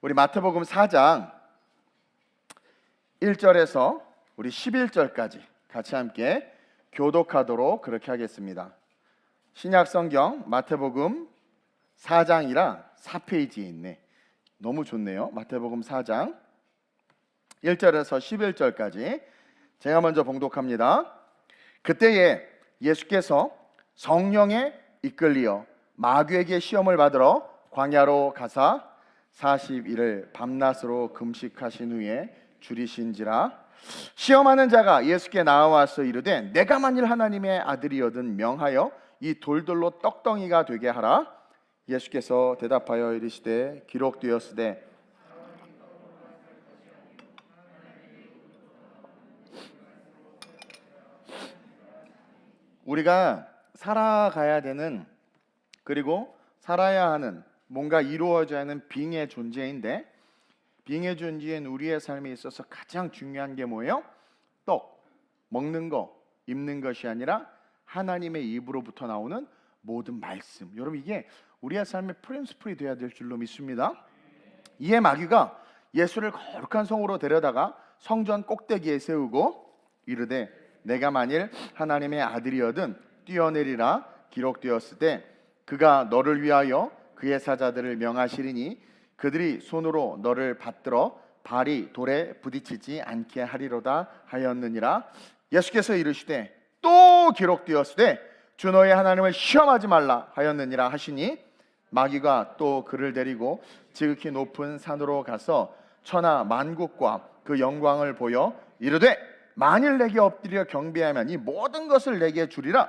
우리 마태복음 4장 1절에서 우리 11절까지 같이 함께 교독하도록 그렇게 하겠습니다. 신약 성경 마태복음 4장이라 4페이지에 있네. 너무 좋네요. 마태복음 4장 1절에서 11절까지 제가 먼저 봉독합니다. 그때에 예수께서 성령에 이끌리어 마귀에게 시험을 받으러 광야로 가사 40일을 밤낮으로 금식하신 후에 줄이신지라. 시험하는 자가 예수께 나와서 이르되 내가 만일 하나님의 아들이거든 명하여 이 돌들로 떡덩이가 되게 하라. 예수께서 대답하여 이르시되 기록되었으되 우리가 살아가야 되는, 그리고 살아야 하는, 뭔가 이루어져야 하는 빙의 존재인데, 빙의 존재인 우리의 삶에 있어서 가장 중요한 게 뭐예요? 떡, 먹는 거, 입는 것이 아니라 하나님의 입으로부터 나오는 모든 말씀. 여러분, 이게 우리의 삶의 프린시플이 되어야 될 줄로 믿습니다. 이에 마귀가 예수를 거룩한 성으로 데려다가 성전 꼭대기에 세우고 이르되 내가 만일 하나님의 아들이거든 뛰어내리라. 기록되었으되 그가 너를 위하여 그의 사자들을 명하시리니 그들이 손으로 너를 받들어 발이 돌에 부딪히지 않게 하리로다 하였느니라. 예수께서 이르시되 또 기록되었으되 주 너의 하나님을 시험하지 말라 하였느니라 하시니 마귀가 또 그를 데리고 지극히 높은 산으로 가서 천하 만국과 그 영광을 보여 이르되 만일 내게 엎드려 경배하면 이 모든 것을 내게 주리라.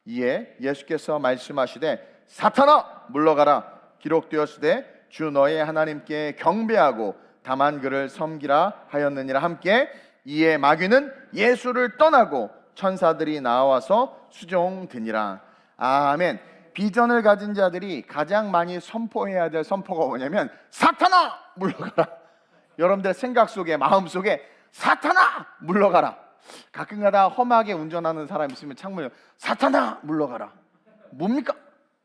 이에 예수께서 말씀하시되 사탄아 물러가라. 기록되었으되 주 너의 하나님께 경배하고 다만 그를 섬기라 하였느니라. 함께 이에 마귀는 예수를 떠나고 천사들이 나와서 수종드니라. 아멘. 비전을 가진 자들이 가장 많이 선포해야 될 선포가 뭐냐면 사탄아 물러가라. 여러분들 생각 속에, 마음 속에 사탄아 물러가라. 가끔가다 험하게 운전하는 사람 있으면 창문에 사탄아 물러가라. 뭡니까?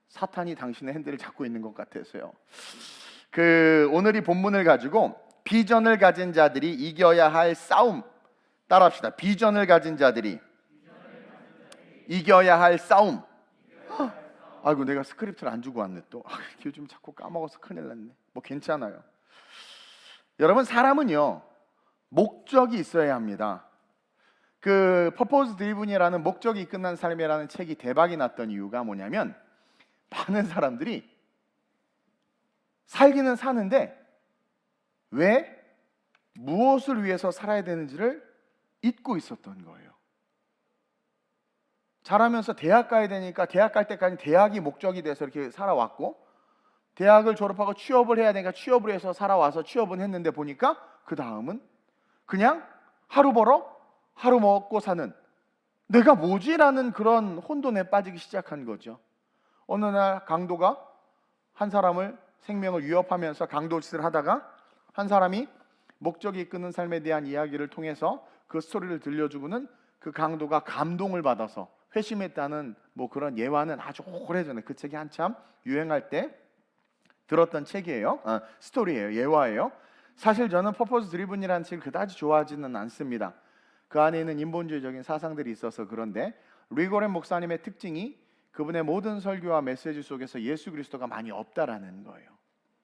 사탄이 당신의 핸들을 잡고 있는 것 같아서요. 오늘 이 본문을 가지고 비전을 가진 자들이 이겨야 할 싸움, 따라합시다. 비전을 가진 자들이 이겨야 할 싸움. 아이고, 내가 스크립트를 안 주고 왔네 또. 요즘 자꾸 까먹어서 큰일 났네. 뭐 괜찮아요. 여러분, 사람은요 목적이 있어야 합니다. 퍼포즈 드리븐이라는 목적이 끝난 삶이라는 책이 대박이 났던 이유가 뭐냐면 많은 사람들이 살기는 사는데 왜 무엇을 위해서 살아야 되는지를 잊고 있었던 거예요. 자라면서 대학 가야 되니까 대학 갈 때까지 대학이 목적이 돼서 이렇게 살아왔고, 대학을 졸업하고 취업을 해야 되니까 취업을 해서 살아와서 취업은 했는데 보니까 그 다음은 그냥 하루 벌어 하루 먹고 사는, 내가 뭐지라는 그런 혼돈에 빠지기 시작한 거죠. 어느 날 강도가 한 사람을 생명을 위협하면서 강도짓을 하다가 한 사람이 목적이 이끄는 삶에 대한 이야기를 통해서 그 스토리를 들려주고는 그 강도가 감동을 받아서 회심했다는 뭐 그런 예화는 아주 오래전에, 그 책이 한참 유행할 때 들었던 책이에요. 스토리예요. 예화예요. 사실 저는 퍼포즈 드리븐이라는 책을 그다지 좋아하지는 않습니다. 그 안에 있는 인본주의적인 사상들이 있어서 그런데, 리고렌 목사님의 특징이 그분의 모든 설교와 메시지 속에서 예수 그리스도가 많이 없다라는 거예요.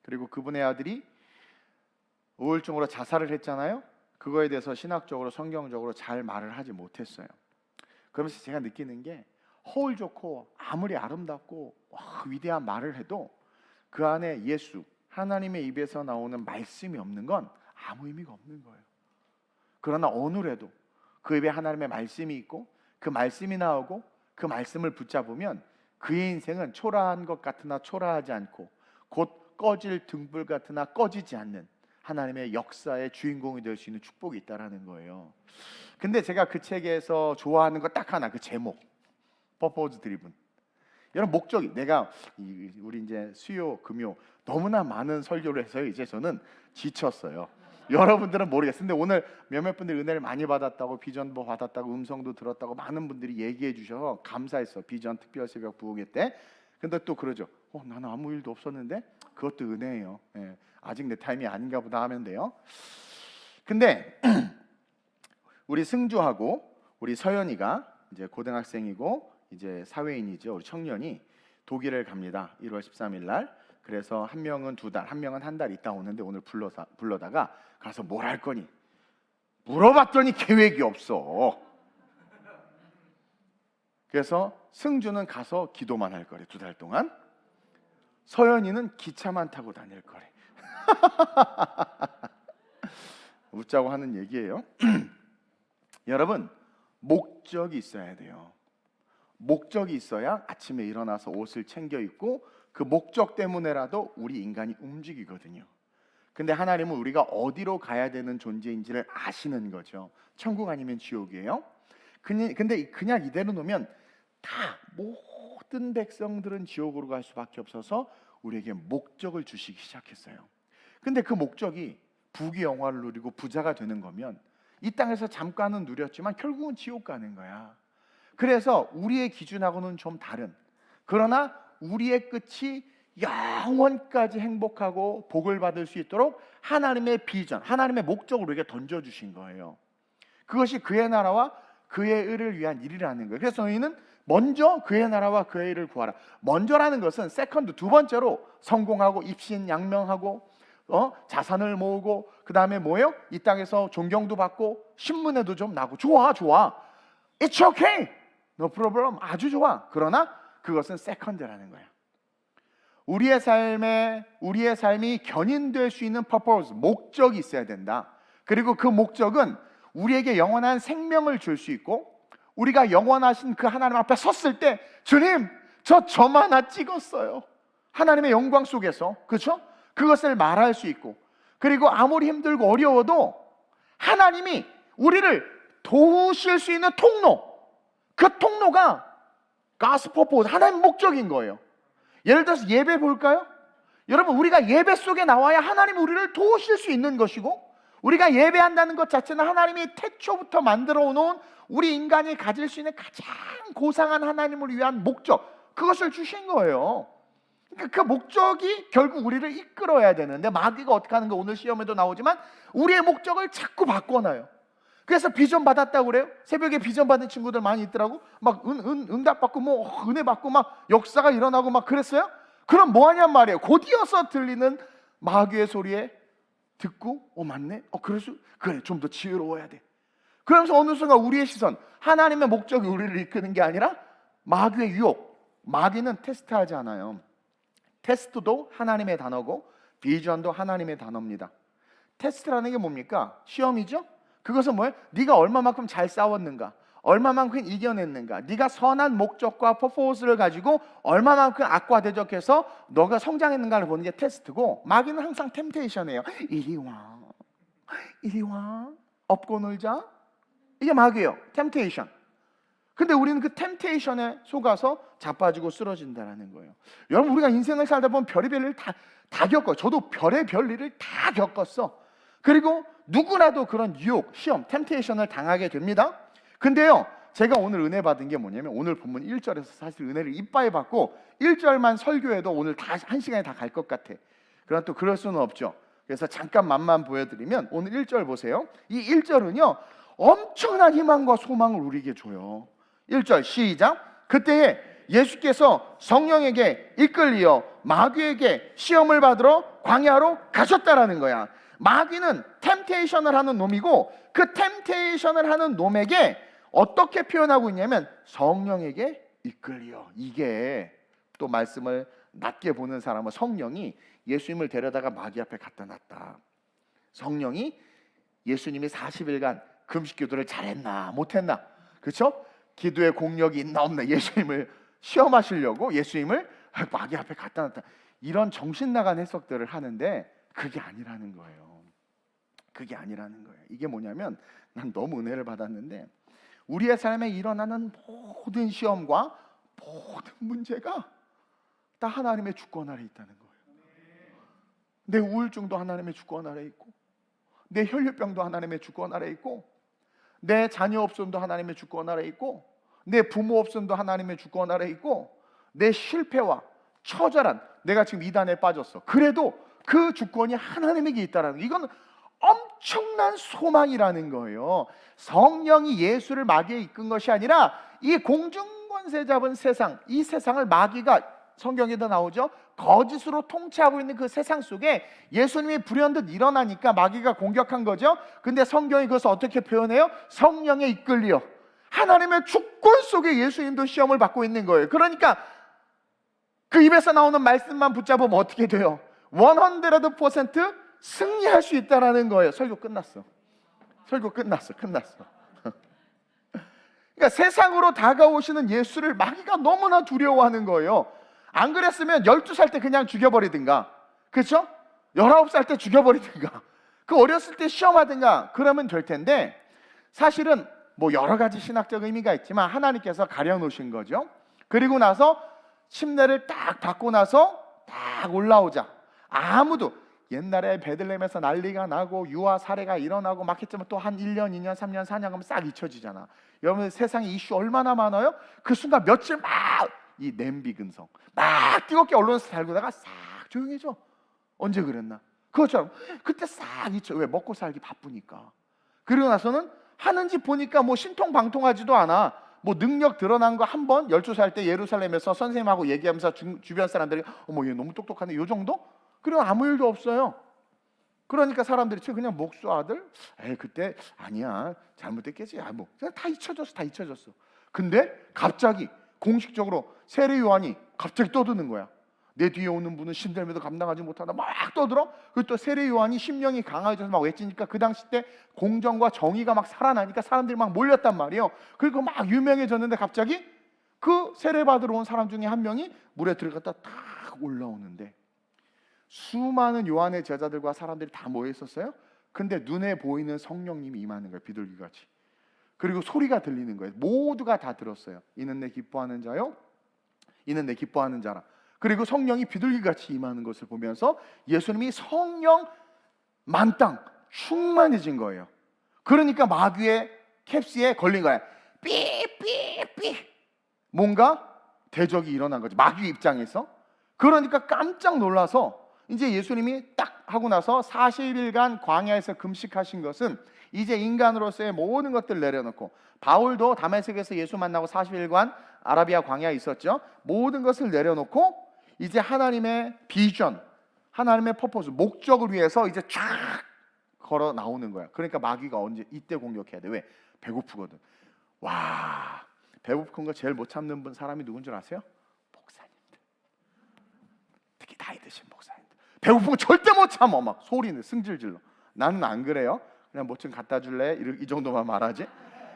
그리고 그분의 아들이 우울증으로 자살을 했잖아요. 그거에 대해서 신학적으로 성경적으로 잘 말을 하지 못했어요. 그러면서 제가 느끼는 게, 허울 좋고 아무리 아름답고 위대한 말을 해도 그 안에 예수, 하나님의 입에서 나오는 말씀이 없는 건 아무 의미가 없는 거예요. 그러나 어느래도 그 입에 하나님의 말씀이 있고 그 말씀이 나오고 그 말씀을 붙잡으면 그의 인생은 초라한 것 같으나 초라하지 않고 곧 꺼질 등불 같으나 꺼지지 않는 하나님의 역사의 주인공이 될 수 있는 축복이 있다라는 거예요. 근데 제가 그 책에서 좋아하는 거 딱 하나, 그 제목, 퍼포즈 드리븐. 여러분, 목적이, 내가 우리 이제 수요 금요 너무나 많은 설교를 해서 이제 저는 지쳤어요. 여러분들은 모르겠어요. 근데 오늘 몇몇 분들이 은혜를 많이 받았다고, 비전도 받았다고, 음성도 들었다고 많은 분들이 얘기해 주셔서 감사했어. 비전 특별 새벽 부흥회 때. 근데 또 그러죠. 나는 아무 일도 없었는데 그것도 은혜예요. 예, 아직 내 타임이 아닌가 보다 하면 돼요. 근데 우리 승주하고 우리 서연이가 이제 고등학생이고 이제 사회인이죠. 우리 청년이 독일을 갑니다. 1월 13일 날. 그래서 한 명은 2달, 한 명은 한 달 있다 오는데 오늘 불러다가 가서 뭘 할 거니? 물어봤더니 계획이 없어. 그래서 승주는 가서 기도만 할 거래, 2달 동안. 서연이는 기차만 타고 다닐 거래. 웃자고 하는 얘기예요. 여러분, 목적이 있어야 돼요. 목적이 있어야 아침에 일어나서 옷을 챙겨 입고 그 목적 때문에라도 우리 인간이 움직이거든요. 근데 하나님은 우리가 어디로 가야 되는 존재인지를 아시는 거죠. 천국 아니면 지옥이에요. 근데 그냥 이대로 놓으면 다 모든 백성들은 지옥으로 갈 수밖에 없어서 우리에게 목적을 주시기 시작했어요. 근데 그 목적이 부귀 영화를 누리고 부자가 되는 거면 이 땅에서 잠깐은 누렸지만 결국은 지옥 가는 거야. 그래서 우리의 기준하고는 좀 다른, 그러나 우리의 끝이 영원까지 행복하고 복을 받을 수 있도록 하나님의 비전, 하나님의 목적을 우리에게 던져주신 거예요. 그것이 그의 나라와 그의 의를 위한 일이라는 거예요. 그래서 저희는 먼저 그의 나라와 그의 의를 구하라. 먼저라는 것은 세컨드, 두 번째로 성공하고 입신양명하고 자산을 모으고 그 다음에 뭐예요? 이 땅에서 존경도 받고 신문에도 좀 나고 좋아. It's okay, no problem, 아주 좋아. 그러나 그것은 세컨드라는 거야. 우리의 삶이 견인될 수 있는 purpose, 목적이 있어야 된다. 그리고 그 목적은 우리에게 영원한 생명을 줄 수 있고, 우리가 영원하신 그 하나님 앞에 섰을 때 주님, 점 하나 찍었어요. 하나님의 영광 속에서, 그렇죠? 그것을 말할 수 있고, 그리고 아무리 힘들고 어려워도 하나님이 우리를 도우실 수 있는 통로, 그 통로가 가스퍼 포즈, 하나님의 목적인 거예요. 예를 들어서 예배 볼까요? 여러분, 우리가 예배 속에 나와야 하나님이 우리를 도우실 수 있는 것이고, 우리가 예배한다는 것 자체는 하나님이 태초부터 만들어 놓은 우리 인간이 가질 수 있는 가장 고상한 하나님을 위한 목적, 그것을 주신 거예요. 그러니까 그 목적이 결국 우리를 이끌어야 되는데, 마귀가 어떻게 하는 거 오늘 시험에도 나오지만 우리의 목적을 자꾸 바꿔놔요. 그래서 비전 받았다고 그래요. 새벽에 비전 받은 친구들 많이 있더라고. 막 응답 받고 뭐 은혜 받고 막 역사가 일어나고 막 그랬어요. 그럼 뭐 하냔 말이에요. 곧이어서 들리는 마귀의 소리에 듣고 맞네. 그래, 좀 더 지혜로워야 돼. 그러면서 어느 순간 우리의 시선, 하나님의 목적이 우리를 이끄는 게 아니라 마귀의 유혹. 마귀는 테스트하지 않아요. 테스트도 하나님의 단어고 비전도 하나님의 단어입니다. 테스트라는 게 뭡니까? 시험이죠? 그것은 뭐예요? 네가 얼마만큼 잘 싸웠는가, 얼마만큼 이겨냈는가, 네가 선한 목적과 퍼포먼스를 가지고 얼마만큼 악과 대적해서 너가 성장했는가를 보는 게 테스트고, 마귀는 항상 템테이션이에요. 이리 와, 업고 놀자. 이게 마귀예요. 템테이션. 근데 우리는 그 템테이션에 속아서 자빠지고 쓰러진다는 거예요. 여러분, 우리가 인생을 살다 보면 별의별 일을 다 겪어요. 저도 별의별 일을 다 겪었어. 그리고 누구나도 그런 유혹, 시험, 템테이션을 당하게 됩니다. 근데요, 제가 오늘 은혜 받은 게 뭐냐면, 오늘 본문 1절에서 사실 은혜를 이빠이 받고 1절만 설교해도 오늘 다 1시간에 다 갈 것 같아. 그러나 또 그럴 수는 없죠. 그래서 잠깐 맛만 보여드리면, 오늘 1절 보세요. 이 1절은요 엄청난 희망과 소망을 우리에게 줘요. 1절 시작. 그때에 예수께서 성령에게 이끌리어 마귀에게 시험을 받으러 광야로 가셨다라는 거야. 마귀는 템테이션을 하는 놈이고, 그 템테이션을 하는 놈에게 어떻게 표현하고 있냐면 성령에게 이끌리어. 이게 또 말씀을 낮게 보는 사람은 성령이 예수님을 데려다가 마귀 앞에 갖다 놨다. 성령이 예수님이 40일간 금식 기도를 잘했나 못했나, 그렇죠? 기도의 공력이 있나 없나, 예수님을 시험하시려고 예수님을 마귀 앞에 갖다 놨다. 이런 정신 나간 해석들을 하는데 그게 아니라는 거예요. 그게 아니라는 거예요. 이게 뭐냐면, 난 너무 은혜를 받았는데 우리의 삶에 일어나는 모든 시험과 모든 문제가 다 하나님의 주권 아래 있다는 거예요. 내 우울증도 하나님의 주권 아래 있고, 내 혈류병도 하나님의 주권 아래 있고, 내 자녀 없음도 하나님의 주권 아래 있고, 내 부모 없음도 하나님의 주권 아래 있고, 내 실패와 처절한, 내가 지금 이단에 빠졌어. 그래도 그 주권이 하나님에게 있다라는 거, 이건 엄청난 소망이라는 거예요. 성령이 예수를 마귀에 이끈 것이 아니라 이 공중권세 잡은 세상, 이 세상을 마귀가, 성경에도 나오죠, 거짓으로 통치하고 있는 그 세상 속에 예수님이 불현듯 일어나니까 마귀가 공격한 거죠. 근데 성경이 그것을 어떻게 표현해요? 성령에 이끌려 하나님의 주권 속에 예수님도 시험을 받고 있는 거예요. 그러니까 그 입에서 나오는 말씀만 붙잡으면 어떻게 돼요? 100% 승리할 수 있다라는 거예요. 설교 끝났어. 끝났어. 그러니까 세상으로 다가오시는 예수를 마귀가 너무나 두려워하는 거예요. 안 그랬으면 12살 때 그냥 죽여버리든가, 그렇죠? 19살 때 죽여버리든가, 그 어렸을 때 시험하든가 그러면 될 텐데, 사실은 뭐 여러 가지 신학적 의미가 있지만 하나님께서 가려놓으신 거죠. 그리고 나서 침례를 딱 받고 나서 딱 올라오자, 아무도, 옛날에 베들레헴에서 난리가 나고 유아 사례가 일어나고 막 했지만 또 한 1년, 2년, 3년, 4년 하면 싹 잊혀지잖아. 여러분, 세상에 이슈 얼마나 많아요? 그 순간 며칠 막 이 냄비 근성 막 뜨겁게 언론에서 달고다가 싹 조용해져. 언제 그랬나? 그것처럼 그때 싹 잊혀. 왜? 먹고 살기 바쁘니까. 그리고 나서는 하는지 보니까 뭐 신통방통하지도 않아. 뭐 능력 드러난 거 한 번, 12살 때 예루살렘에서 선생님하고 얘기하면서 주변 사람들이 어머 얘 너무 똑똑하네, 요 정도? 그리고 아무 일도 없어요. 그러니까 사람들이 그냥 목수 아들? 에이 그때 아니야, 잘못됐겠지. 뭐 그냥 다 잊혀졌어. 근데 갑자기 공식적으로 세례 요한이 갑자기 떠드는 거야. 내 뒤에 오는 분은 신들매도 감당하지 못하다 막 떠들어. 그리고 또 세례 요한이 심령이 강해져서 막 외치니까 그 당시 때 공정과 정의가 막 살아나니까 사람들이 막 몰렸단 말이에요. 그리고 막 유명해졌는데 갑자기 그 세례 받으러 온 사람 중에 한 명이 물에 들어갔다 탁 올라오는데, 수많은 요한의 제자들과 사람들이 다 모여 있었어요. 근데 눈에 보이는 성령님이 임하는 거예요, 비둘기같이. 그리고 소리가 들리는 거예요. 모두가 다 들었어요. 이는 내 기뻐하는 자요, 이는 내 기뻐하는 자라. 그리고 성령이 비둘기같이 임하는 것을 보면서 예수님이 성령 만땅 충만해진 거예요. 그러니까 마귀의 캡스에 걸린 거야. 삐삐삐, 뭔가 대적이 일어난 거죠, 마귀 입장에서. 그러니까 깜짝 놀라서 이제 예수님이 딱 하고 나서 40일간 광야에서 금식하신 것은 이제 인간으로서의 모든 것들을 내려놓고, 바울도 다메섹에서 예수 만나고 40일간 아라비아 광야에 있었죠. 모든 것을 내려놓고 이제 하나님의 비전, 하나님의 퍼포스, 목적을 위해서 이제 쫙 걸어 나오는 거야. 그러니까 마귀가 언제 이때 공격해야 돼. 왜? 배고프거든. 와, 배고픈 거 제일 못 참는 분 사람이 누군 줄 아세요? 목사님들. 특히 나이 드신 목사님들. 배고픈 거 절대 못 참어. 막 소리는 승질 질러. 나는 안 그래요. 그냥 뭐 좀 갖다 줄래? 이 정도만 말하지.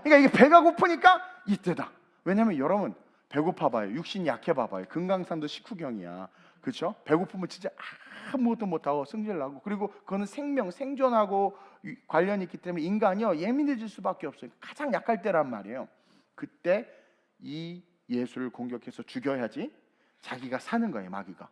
그러니까 이게 배가 고프니까 이때다. 왜냐면 여러분 배고파 봐요. 육신 약해 봐봐요. 금강산도 식후경이야. 그렇죠? 배고프면 진짜 아무것도 못하고 승질나고, 그리고 그거는 생명, 생존하고 관련이 있기 때문에 인간이요 예민해질 수밖에 없어요. 가장 약할 때란 말이에요. 그때 이 예수를 공격해서 죽여야지 자기가 사는 거예요, 마귀가.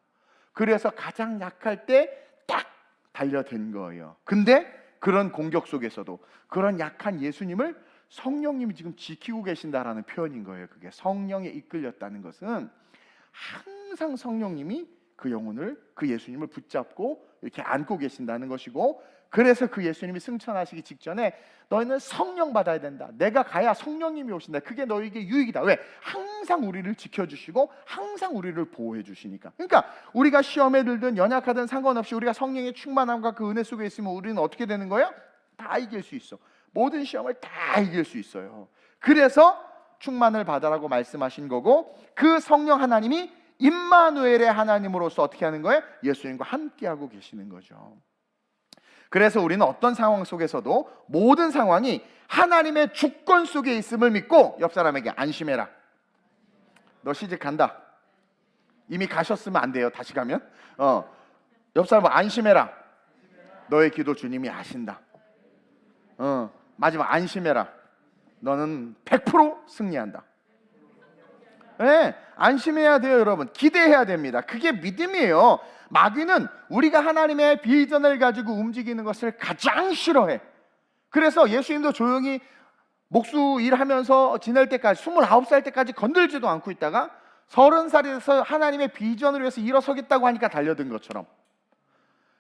그래서 가장 약할 때 딱 달려든 거예요. 근데 그런 공격 속에서도 그런 약한 예수님을 성령님이 지금 지키고 계신다라는 표현인 거예요. 그게 성령에 이끌렸다는 것은 항상 성령님이 그 영혼을, 그 예수님을 붙잡고 이렇게 안고 계신다는 것이고, 그래서 그 예수님이 승천하시기 직전에 너희는 성령 받아야 된다. 내가 가야 성령님이 오신다. 그게 너희에게 유익이다. 왜? 항상 우리를 지켜주시고 항상 우리를 보호해 주시니까. 그러니까 우리가 시험에 들든 연약하든 상관없이 우리가 성령의 충만함과 그 은혜 속에 있으면 우리는 어떻게 되는 거예요? 다 이길 수 있어. 모든 시험을 다 이길 수 있어요. 그래서 충만을 받으라고 말씀하신 거고, 그 성령 하나님이 임마누엘의 하나님으로서 어떻게 하는 거예요? 예수님과 함께하고 계시는 거죠. 그래서 우리는 어떤 상황 속에서도 모든 상황이 하나님의 주권 속에 있음을 믿고 옆 사람에게 안심해라. 너 시집 간다. 이미 가셨으면 안 돼요. 다시 가면 옆 사람 안심해라. 너의 기도 주님이 아신다. 마지막 안심해라. 너는 100% 승리한다. 네, 안심해야 돼요, 여러분. 기대해야 됩니다. 그게 믿음이에요. 마귀는 우리가 하나님의 비전을 가지고 움직이는 것을 가장 싫어해. 그래서 예수님도 조용히 목수 일하면서 지낼 때까지 29살 때까지 건들지도 않고 있다가 30살이 돼서 하나님의 비전을 위해서 일어서겠다고 하니까 달려든 것처럼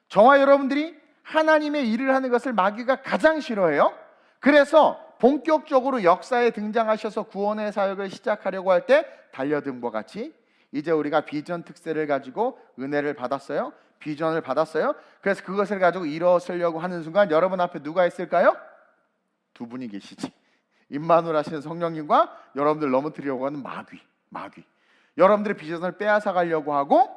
저와 여러분들이 하나님의 일을 하는 것을 마귀가 가장 싫어해요. 그래서 본격적으로 역사에 등장하셔서 구원의 사역을 시작하려고 할 때 달려든 것 같이 이제 우리가 비전 특세를 가지고 은혜를 받았어요. 비전을 받았어요. 그래서 그것을 가지고 일어서려고 하는 순간 여러분 앞에 누가 있을까요? 두 분이 계시지. 임마누엘 하시는 성령님과 여러분들 넘어뜨리려고 하는 마귀. 여러분들의 비전을 빼앗아 가려고 하고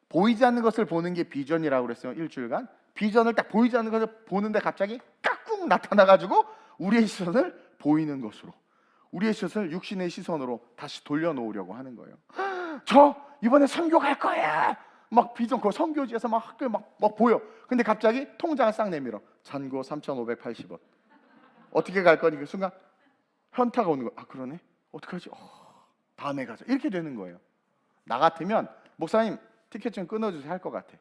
보이지 않는 것을 보는 게 비전이라고 그랬어요. 일주일간 비전을 딱 보이지 않는 것을 보는데 갑자기 깍꿍 나타나가지고 우리의 시선을 보이는 것으로, 우리의 시선을 육신의 시선으로 다시 돌려놓으려고 하는 거예요. 저 이번에 선교 갈 거야. 막 비전 그 선교지에서 막 학교에 막 보여. 근데 갑자기 통장을 싹 내밀어. 잔고 3,580원. 어떻게 갈 거니? 그 순간 현타가 오는 거야. 아 그러네. 어떡하지? 다음에 가자. 이렇게 되는 거예요. 나 같으면 목사님 티켓 좀 끊어주세요 할 것 같아.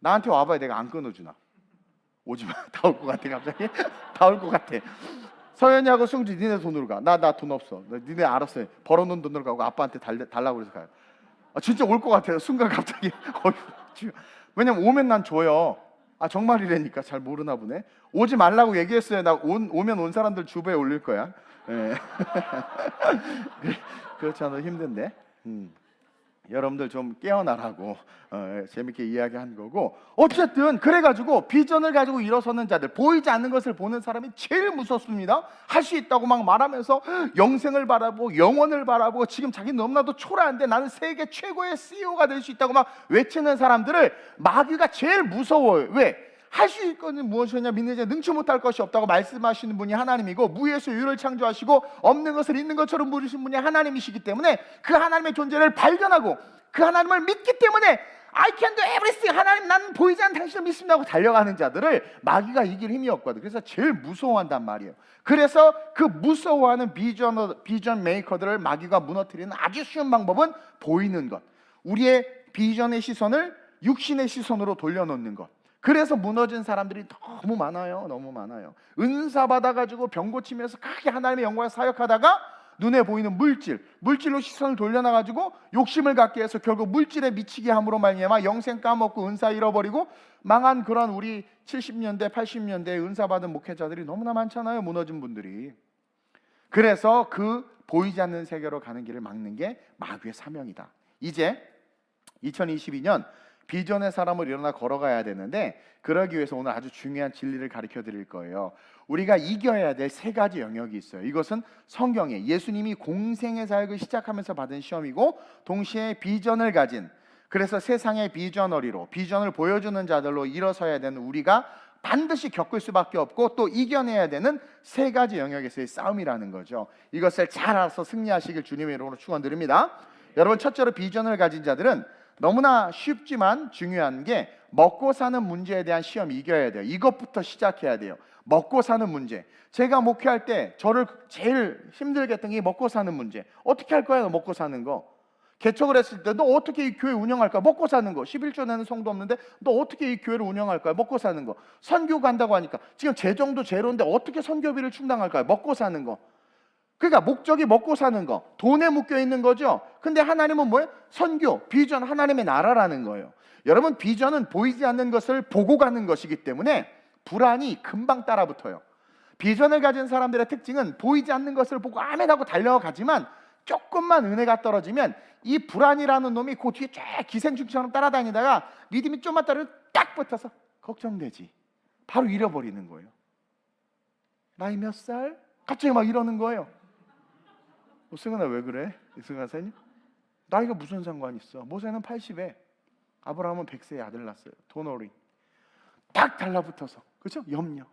나한테 와봐야 내가 안 끊어주나? 오지 마. 다 올 것 같아 갑자기. 다 올 것 같아. 서연이하고 승주 니네 돈으로 가. 나 돈 없어. 니네 알았어요. 벌어놓은 돈으로 가고 아빠한테 달라고 그래서 가요. 진짜 올 것 같아요. 순간 갑자기. 왜냐면 오면 난 줘요. 정말이라니까 잘 모르나 보네. 오지 말라고 얘기했어요. 나 오면 온 사람들 주부에 올릴 거야. 네. 그렇잖아. 힘든데. 여러분들 좀 깨어나라고 재밌게 이야기한 거고, 어쨌든 그래가지고 비전을 가지고 일어서는 자들, 보이지 않는 것을 보는 사람이 제일 무섭습니다. 할 수 있다고 막 말하면서 영생을 바라보고 영원을 바라보고 지금 자기 너무나도 초라한데 나는 세계 최고의 CEO가 될 수 있다고 막 외치는 사람들을 마귀가 제일 무서워요. 왜? 할 수 있거든 무엇이냐 믿는 자 능치 못할 것이 없다고 말씀하시는 분이 하나님이고, 무에서 유를 창조하시고 없는 것을 있는 것처럼 부르신 분이 하나님이시기 때문에 그 하나님의 존재를 발견하고 그 하나님을 믿기 때문에 I can do everything, 하나님 나는 보이지 않는 당신을 믿습니다 하고 달려가는 자들을 마귀가 이길 힘이 없거든. 그래서 제일 무서워한단 말이에요. 그래서 그 무서워하는 비전 메이커들을 마귀가 무너뜨리는 아주 쉬운 방법은 보이는 것, 우리의 비전의 시선을 육신의 시선으로 돌려놓는 것. 그래서 무너진 사람들이 너무 많아요. 너무 많아요. 은사 받아가지고 병 고치면서 크게 하나님의 영광을 사역하다가 눈에 보이는 물질로 시선을 돌려놔가지고 욕심을 갖게 해서 결국 물질에 미치게 함으로 말미암아 영생 까먹고 은사 잃어버리고 망한 그런 우리 70년대 80년대 은사 받은 목회자들이 너무나 많잖아요. 무너진 분들이. 그래서 그 보이지 않는 세계로 가는 길을 막는 게 마귀의 사명이다. 이제 2022년 비전의 사람을 일어나 걸어가야 되는데, 그러기 위해서 오늘 아주 중요한 진리를 가르쳐 드릴 거예요. 우리가 이겨야 될 세 가지 영역이 있어요. 이것은 성경에 예수님이 공생의 사역을 시작하면서 받은 시험이고, 동시에 비전을 가진, 그래서 세상의 비전어리로 비전을 보여주는 자들로 일어서야 되는 우리가 반드시 겪을 수밖에 없고 또 이겨내야 되는 세 가지 영역에서의 싸움이라는 거죠. 이것을 잘 알아서 승리하시길 주님의 이름으로 축원드립니다. 여러분, 첫째로 비전을 가진 자들은 너무나 쉽지만 중요한 게 먹고 사는 문제에 대한 시험 이겨야 돼요. 이것부터 시작해야 돼요. 먹고 사는 문제. 제가 목회할 때 저를 제일 힘들게 했던 게 먹고 사는 문제. 어떻게 할 거야, 너 먹고 사는 거? 개척을 했을 때 너 어떻게 이 교회 운영할 거야? 먹고 사는 거. 11조 내는 성도 없는데 너 어떻게 이 교회를 운영할 거야? 먹고 사는 거. 선교 간다고 하니까 지금 재정도 제로인데 어떻게 선교비를 충당할 거야? 먹고 사는 거. 그러니까 목적이 먹고 사는 거, 돈에 묶여 있는 거죠. 근데 하나님은 뭐예요? 선교, 비전, 하나님의 나라라는 거예요. 여러분, 비전은 보이지 않는 것을 보고 가는 것이기 때문에 불안이 금방 따라붙어요. 비전을 가진 사람들의 특징은 보이지 않는 것을 보고 아멘하고 달려가지만 조금만 은혜가 떨어지면 이 불안이라는 놈이 그 뒤에 쫙 기생충처럼 따라다니다가 믿음이 좀만 떨어지면 딱 붙어서 걱정되지. 바로 잃어버리는 거예요. 나이 몇 살? 갑자기 막 이러는 거예요. 승은아 왜 그래? 승은아 사님? 나이가 무슨 상관 있어? 모세는 80에 아브라함은 100세에 아들 낳았어요. 도너리 딱 달라붙어서, 그렇죠? 염려.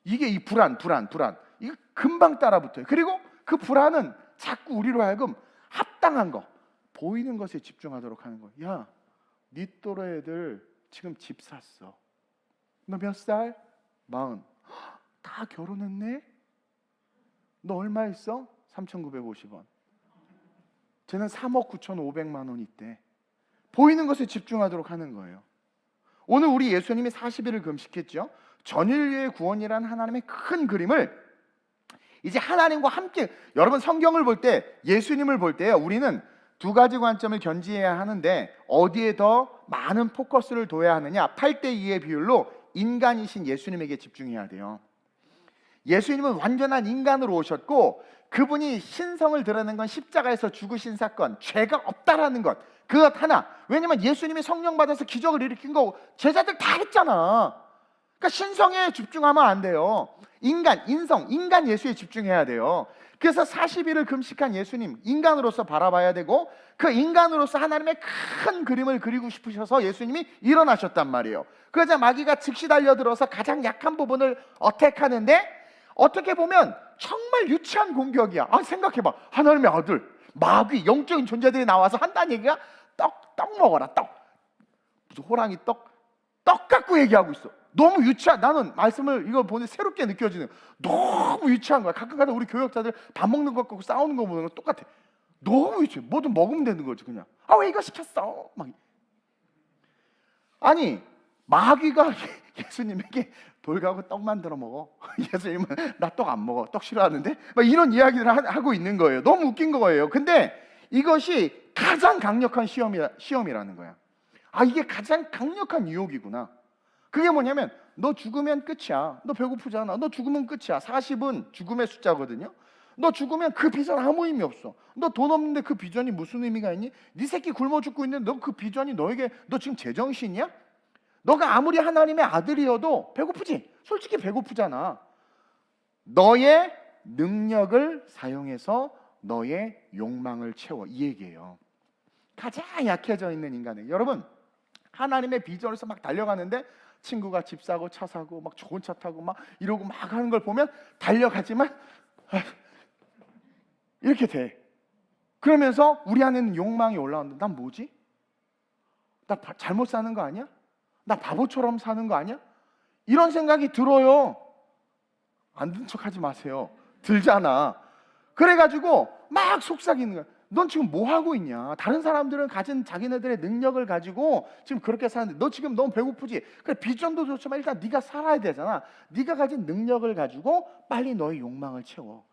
이게 이 불안 이거 금방 따라붙어요. 그리고 그 불안은 자꾸 우리로 하여금 합당한 거, 보이는 것에 집중하도록 하는 거예요. 야, 네 또래 애들 지금 집 샀어. 너 몇 살? 40. 다 결혼했네? 너 얼마 있어? 3,950원. 쟤는 3억 9,500만 원 있대. 보이는 것에 집중하도록 하는 거예요. 오늘 우리 예수님이 40일을 금식했죠. 전 인류의 구원이라는 하나님의 큰 그림을 이제 하나님과 함께, 여러분 성경을 볼 때, 예수님을 볼 때요, 우리는 두 가지 관점을 견지해야 하는데 어디에 더 많은 포커스를 둬야 하느냐? 8대2의 비율로 인간이신 예수님에게 집중해야 돼요. 예수님은 완전한 인간으로 오셨고, 그분이 신성을 드러낸 건 십자가에서 죽으신 사건, 죄가 없다라는 것, 그것 하나. 왜냐면 예수님이 성령 받아서 기적을 일으킨 거 제자들 다 했잖아. 그러니까 신성에 집중하면 안 돼요. 인간, 인성, 인간 예수에 집중해야 돼요. 그래서 40일을 금식한 예수님, 인간으로서 바라봐야 되고, 그 인간으로서 하나님의 큰 그림을 그리고 싶으셔서 예수님이 일어나셨단 말이에요. 그러자 마귀가 즉시 달려들어서 가장 약한 부분을 어택하는데, 어떻게 보면 정말 유치한 공격이야. 생각해봐. 하나님의 아들, 마귀, 영적인 존재들이 나와서 한다는 얘기가 떡 먹어라, 떡. 무슨 호랑이 떡 갖고 얘기하고 있어. 너무 유치한, 나는 말씀을 이거 보는데 새롭게 느껴지는, 너무 유치한 거야. 가끔가다 우리 교역자들 밥 먹는 것 갖고 싸우는 거 보는 거 똑같아. 너무 유치해. 뭐든 먹으면 되는 거지 그냥. 왜 이거 시켰어? 막. 아니 마귀가 예수님에게 돌 가고 떡 만들어 먹어. 예수님은 나 떡 안 먹어. 떡 싫어하는데? 막 이런 이야기를 하고 있는 거예요. 너무 웃긴 거예요. 근데 이것이 가장 강력한 시험이라는 거야. 이게 가장 강력한 유혹이구나. 그게 뭐냐면, 너 죽으면 끝이야. 너 배고프잖아. 너 죽으면 끝이야. 40은 죽음의 숫자거든요. 너 죽으면 그 비전 아무 의미 없어. 너 돈 없는데 그 비전이 무슨 의미가 있니? 네 새끼 굶어 죽고 있는데 너 그 비전이 너에게, 너 지금 제정신이야? 너가 아무리 하나님의 아들이어도 배고프지? 솔직히 배고프잖아. 너의 능력을 사용해서 너의 욕망을 채워, 이 얘기예요. 가장 약해져 있는 인간에게. 여러분, 하나님의 비전에서 막 달려가는데 친구가 집 사고 차 사고 막 좋은 차 타고 막 이러고 막 하는 걸 보면 달려가지만 이렇게 돼. 그러면서 우리 안에는 욕망이 올라오는데, 난 뭐지? 나 잘못 사는 거 아니야? 나 바보처럼 사는 거 아니야? 이런 생각이 들어요. 안 든 척하지 마세요. 들잖아. 그래가지고 막 속삭이는 거야. 넌 지금 뭐 하고 있냐? 다른 사람들은 가진 자기네들의 능력을 가지고 지금 그렇게 사는데 너 지금 너무 배고프지? 그래, 비전도 좋지만 일단 네가 살아야 되잖아. 네가 가진 능력을 가지고 빨리 너의 욕망을 채워.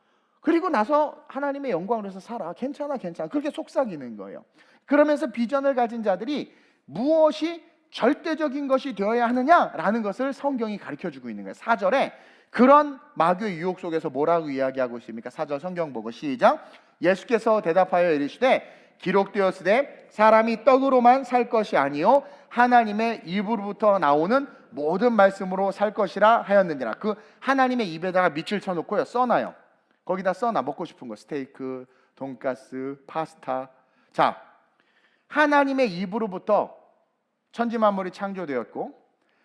그리고 나서 하나님의 영광을 위해서 살아. 괜찮아. 그렇게 속삭이는 거예요. 그러면서 비전을 가진 자들이 무엇이 절대적인 것이 되어야 하느냐라는 것을 성경이 가르쳐주고 있는 거예요. 4절에 그런 마귀의 유혹 속에서 뭐라고 이야기하고 있습니까? 4절 성경 보고 시작. 예수께서 대답하여 이르시되 기록되었으되 사람이 떡으로만 살 것이 아니요 하나님의 입으로부터 나오는 모든 말씀으로 살 것이라 하였느니라. 그 하나님의 입에다가 밑을 쳐놓고요, 써놔요. 거기다 써놔. 먹고 싶은 거, 스테이크, 돈가스, 파스타. 자, 하나님의 입으로부터 천지 만물이 창조되었고,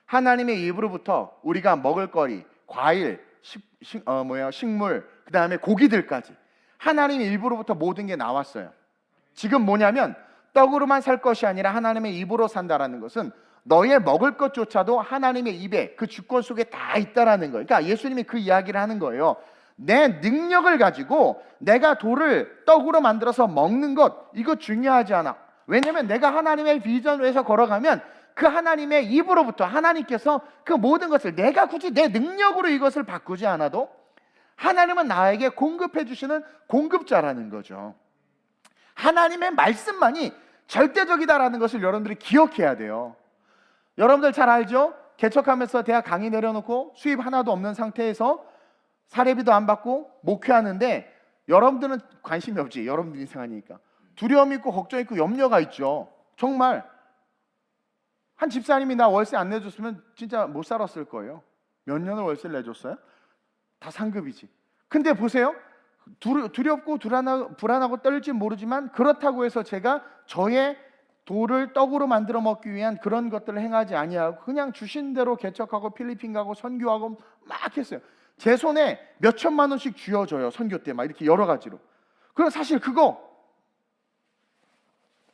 하나님의 입으로부터 우리가 먹을 거리, 과일, 식물, 그 다음에 고기들까지 하나님의 입으로부터 모든 게 나왔어요. 지금 뭐냐면 떡으로만 살 것이 아니라 하나님의 입으로 산다라는 것은 너의 먹을 것조차도 하나님의 입에, 그 주권 속에 다 있다라는 거예요. 그러니까 예수님이 그 이야기를 하는 거예요. 내 능력을 가지고 내가 돌을 떡으로 만들어서 먹는 것, 이거 중요하지 않아. 왜냐면 내가 하나님의 비전을 위해서 걸어가면 그 하나님의 입으로부터 하나님께서 그 모든 것을, 내가 굳이 내 능력으로 이것을 바꾸지 않아도 하나님은 나에게 공급해 주시는 공급자라는 거죠. 하나님의 말씀만이 절대적이다라는 것을 여러분들이 기억해야 돼요. 여러분들 잘 알죠? 개척하면서 대학 강의 내려놓고 수입 하나도 없는 상태에서 사례비도 안 받고 목회하는데, 여러분들은 관심이 없지. 여러분들 인생 아니니까. 두려움 있고 걱정 있고 염려가 있죠. 정말 한 집사님이 나 월세 안 내줬으면 진짜 못 살았을 거예요. 몇 년을 월세를 내줬어요? 다 상급이지. 근데 보세요. 두렵고 불안하고 떨릴지 모르지만 그렇다고 해서 제가 저의 돌을 떡으로 만들어 먹기 위한 그런 것들을 행하지 아니하고 그냥 주신 대로 개척하고 필리핀 가고 선교하고 막 했어요. 제 손에 몇 천만 원씩 쥐어줘요. 선교 때 막 이렇게 여러 가지로. 그럼 사실 그거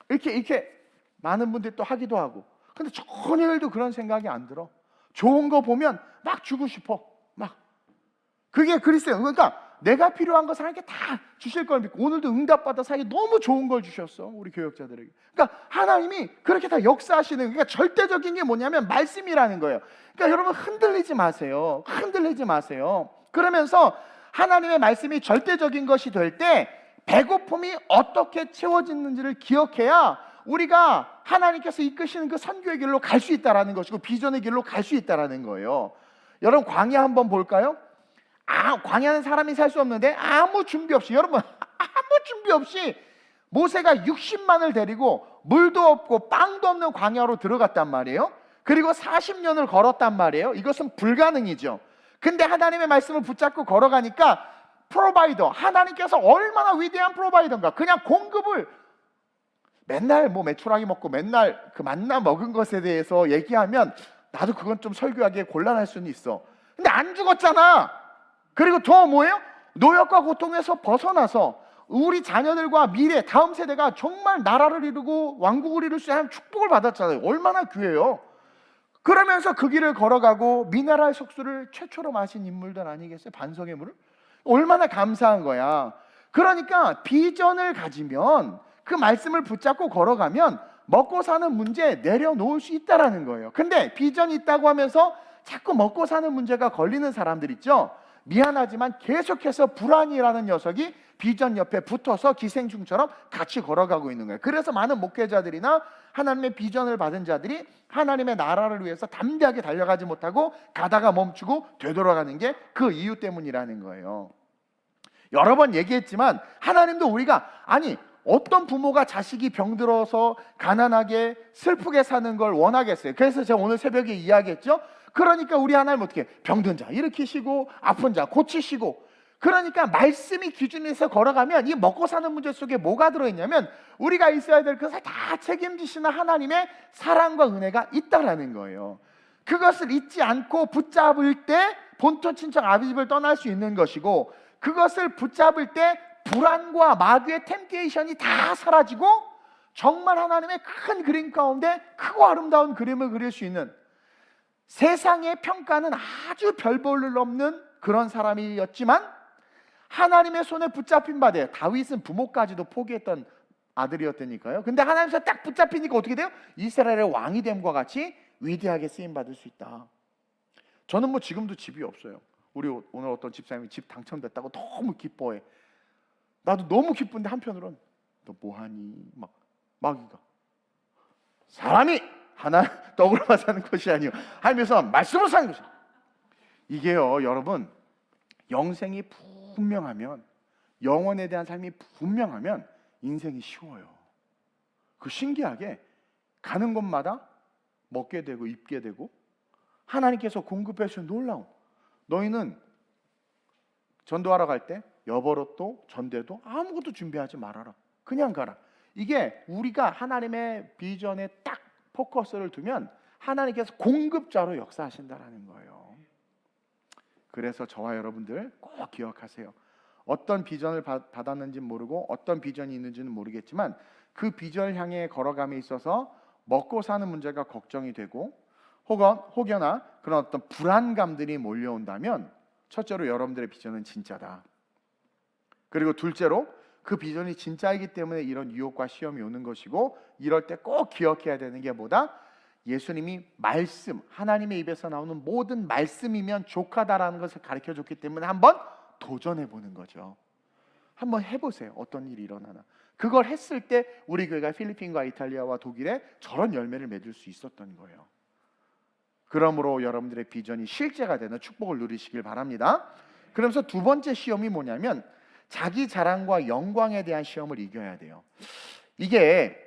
이렇게 많은 분들이 또 하기도 하고, 근데 전혀 일도 그런 생각이 안 들어. 좋은 거 보면 막 주고 싶어. 막. 그게 그리스도예요. 그러니까 내가 필요한 거 하나님께 다 주실 걸 믿고, 오늘도 응답받아 사기 너무 좋은 걸 주셨어, 우리 교역자들에게. 그러니까 하나님이 그렇게 다 역사하시는, 그러니까 절대적인 게 뭐냐면 말씀이라는 거예요. 그러니까 여러분 흔들리지 마세요. 그러면서 하나님의 말씀이 절대적인 것이 될 때 배고픔이 어떻게 채워지는지를 기억해야 우리가 하나님께서 이끄시는 그 선교의 길로 갈 수 있다라는 것이고 비전의 길로 갈 수 있다라는 거예요. 여러분, 광야 한번 볼까요? 광야는 사람이 살 수 없는데 아무 준비 없이, 여러분, 아무 준비 없이 모세가 60만을 데리고 물도 없고 빵도 없는 광야로 들어갔단 말이에요. 그리고 40년을 걸었단 말이에요. 이것은 불가능이죠. 근데 하나님의 말씀을 붙잡고 걸어가니까 프로바이더, 하나님께서 얼마나 위대한 프로바이더인가. 그냥 공급을 맨날 뭐 메추라기 먹고 맨날 그 만나 먹은 것에 대해서 얘기하면 나도 그건 좀 설교하기에 곤란할 수는 있어. 근데 안 죽었잖아. 그리고 더 뭐예요? 노역과 고통에서 벗어나서 우리 자녀들과 미래 다음 세대가 정말 나라를 이루고 왕국을 이룰 수 있는 축복을 받았잖아요. 얼마나 귀해요. 그러면서 그 길을 걸어가고 미네랄 속수를 최초로 마신 인물들 아니겠어요? 반석의 물을? 얼마나 감사한 거야. 그러니까 비전을 가지면, 그 말씀을 붙잡고 걸어가면 먹고 사는 문제 내려놓을 수 있다라는 거예요. 근데 비전이 있다고 하면서 자꾸 먹고 사는 문제가 걸리는 사람들 있죠. 미안하지만 계속해서 불안이라는 녀석이 비전 옆에 붙어서 기생충처럼 같이 걸어가고 있는 거예요. 그래서 많은 목회자들이나 하나님의 비전을 받은 자들이 하나님의 나라를 위해서 담대하게 달려가지 못하고 가다가 멈추고 되돌아가는 게 그 이유 때문이라는 거예요. 여러 번 얘기했지만 하나님도 우리가, 아니 어떤 부모가 자식이 병들어서 가난하게 슬프게 사는 걸 원하겠어요? 그래서 제가 오늘 새벽에 이야기했죠. 그러니까 우리 하나님 어떻게 병든 자 일으키시고 아픈 자 고치시고, 그러니까 말씀이 기준에서 걸어가면 이 먹고 사는 문제 속에 뭐가 들어있냐면 우리가 있어야 될 것을 다 책임지시는 하나님의 사랑과 은혜가 있다라는 거예요. 그것을 잊지 않고 붙잡을 때 본토 친척 아비 집을 떠날 수 있는 것이고, 그것을 붙잡을 때 불안과 마귀의 템테이션이 다 사라지고 정말 하나님의 큰 그림 가운데 크고 아름다운 그림을 그릴 수 있는, 세상의 평가는 아주 별 볼 일 없는 그런 사람이었지만 하나님의 손에 붙잡힌 바돼요. 다윗은 부모까지도 포기했던 아들이었다니까요. 근데 하나님께서 딱 붙잡히니까 어떻게 돼요? 이스라엘의 왕이 됨과 같이 위대하게 쓰임 받을 수 있다. 저는 뭐 지금도 집이 없어요. 우리 오늘 어떤 집사님이 집 당첨됐다고 너무 기뻐해. 나도 너무 기쁜데 한편으로는 너 뭐하니? 막 이거 사람이 하나 떡으로만 사는 것이 아니요 하면서 말씀으로 사는 것이. 이게요, 여러분, 영생이 분명하면, 영원에 대한 삶이 분명하면 인생이 쉬워요. 그 신기하게 가는 곳마다 먹게 되고 입게 되고 하나님께서 공급해 주신 놀라운, 너희는 전도하러 갈 때 여버릇도 전대도 아무것도 준비하지 말아라. 그냥 가라. 이게 우리가 하나님의 비전에 딱 포커스를 두면 하나님께서 공급자로 역사하신다라는 거예요. 그래서 저와 여러분들 꼭 기억하세요. 어떤 비전을 받았는지 모르고 어떤 비전이 있는지는 모르겠지만 그 비전을 향해 걸어감에 있어서 먹고 사는 문제가 걱정이 되고 혹여나 그런 어떤 불안감들이 몰려온다면, 첫째로 여러분들의 비전은 진짜다. 그리고 둘째로 그 비전이 진짜이기 때문에 이런 유혹과 시험이 오는 것이고, 이럴 때 꼭 기억해야 되는 게 뭐다? 예수님이 말씀, 하나님의 입에서 나오는 모든 말씀이면 족하다라는 것을 가르쳐줬기 때문에 한번 도전해보는 거죠. 한번 해보세요. 어떤 일이 일어나나. 그걸 했을 때 우리 교회가 필리핀과 이탈리아와 독일에 저런 열매를 맺을 수 있었던 거예요. 그러므로 여러분들의 비전이 실제가 되는 축복을 누리시길 바랍니다. 그러면서 두 번째 시험이 뭐냐면 자기 자랑과 영광에 대한 시험을 이겨야 돼요. 이게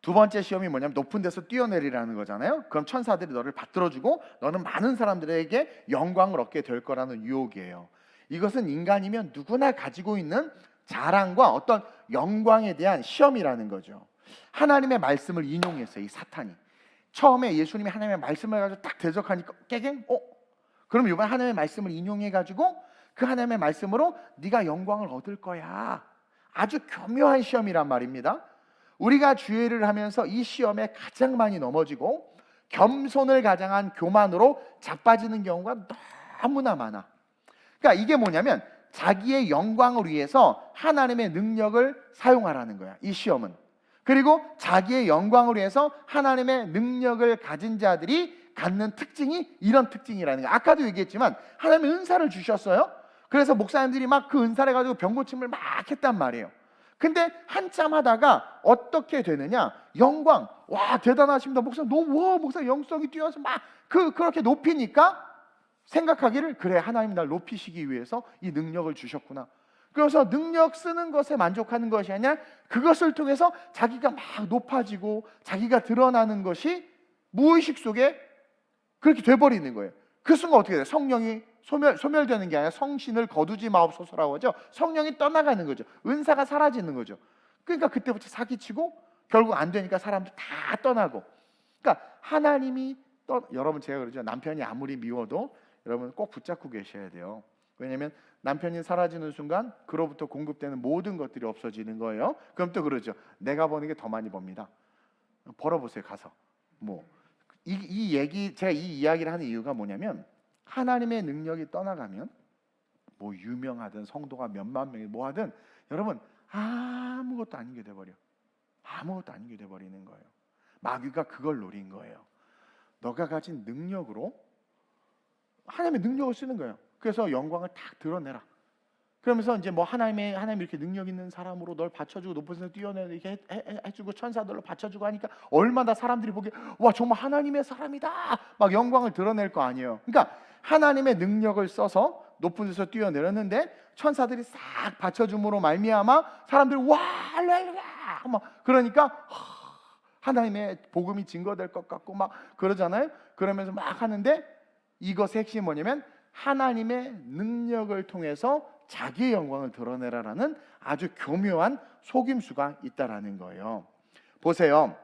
두 번째 시험이 뭐냐면 높은 데서 뛰어내리라는 거잖아요. 그럼 천사들이 너를 받들어주고 너는 많은 사람들에게 영광을 얻게 될 거라는 유혹이에요. 이것은 인간이면 누구나 가지고 있는 자랑과 어떤 영광에 대한 시험이라는 거죠. 하나님의 말씀을 인용했어요. 이 사탄이 처음에 예수님이 하나님의 말씀을 가지고 딱 대적하니까 깨갱 그럼 이번에 하나님의 말씀을 인용해가지고 그 하나님의 말씀으로 네가 영광을 얻을 거야. 아주 교묘한 시험이란 말입니다. 우리가 주의를 하면서 이 시험에 가장 많이 넘어지고 겸손을 가장한 교만으로 자빠지는 경우가 너무나 많아. 그러니까 이게 뭐냐면 자기의 영광을 위해서 하나님의 능력을 사용하라는 거야, 이 시험은. 그리고 자기의 영광을 위해서 하나님의 능력을 가진 자들이 갖는 특징이 이런 특징이라는 거야. 아까도 얘기했지만 하나님의 은사를 주셨어요. 그래서 목사님들이 막 그 은사를 가지고 병 고침을 막 했단 말이에요. 근데 한참 하다가 어떻게 되느냐? 영광, 와 대단하십니다 목사님, 너무 와 목사님 영성이 뛰어서 막 그렇게 높이니까 생각하기를, 그래 하나님 날 높이시기 위해서 이 능력을 주셨구나. 그래서 능력 쓰는 것에 만족하는 것이 아니라 그것을 통해서 자기가 막 높아지고 자기가 드러나는 것이 무의식 속에 그렇게 돼버리는 거예요. 그 순간 어떻게 돼요? 성령이 소멸되는 게 아니라 성신을 거두지 마옵소서라고 하죠. 성령이 떠나가는 거죠. 은사가 사라지는 거죠. 그러니까 그때부터 사기치고 결국 안 되니까 사람들 다 떠나고. 그러니까 하나님이 여러분 제가 그러죠. 남편이 아무리 미워도 여러분 꼭 붙잡고 계셔야 돼요. 왜냐하면 남편이 사라지는 순간 그로부터 공급되는 모든 것들이 없어지는 거예요. 그럼 또 그러죠. 내가 버는 게 더 많이 법니다. 벌어보세요 가서. 이 얘기, 제가 이 이야기를 하는 이유가 뭐냐면, 하나님의 능력이 떠나가면 유명하든 성도가 몇만 명이 뭐 하든 여러분 아무것도 아닌 게 돼버려. 아무것도 아닌 게 돼버리는 거예요. 마귀가 그걸 노린 거예요. 너가 가진 능력으로 하나님의 능력을 쓰는 거예요. 그래서 영광을 딱 드러내라. 그러면서 이제 하나님 이렇게 능력 있는 사람으로 널 받쳐주고 높은 데서 뛰어내게 이렇게 해주고 천사들로 받쳐주고 하니까 얼마나 사람들이 보기에 와 정말 하나님의 사람이다 막 영광을 드러낼 거 아니에요. 그러니까 하나님의 능력을 써서 높은 데서 뛰어내렸는데 천사들이 싹 받쳐줌으로 말미암아 사람들이 와 할렐루야 막 그러니까 하나님의 복음이 증거될 것 같고 막 그러잖아요. 그러면서 막 하는데 이것의 핵심이 뭐냐면 하나님의 능력을 통해서 자기의 영광을 드러내라라는 아주 교묘한 속임수가 있다라는 거예요. 보세요.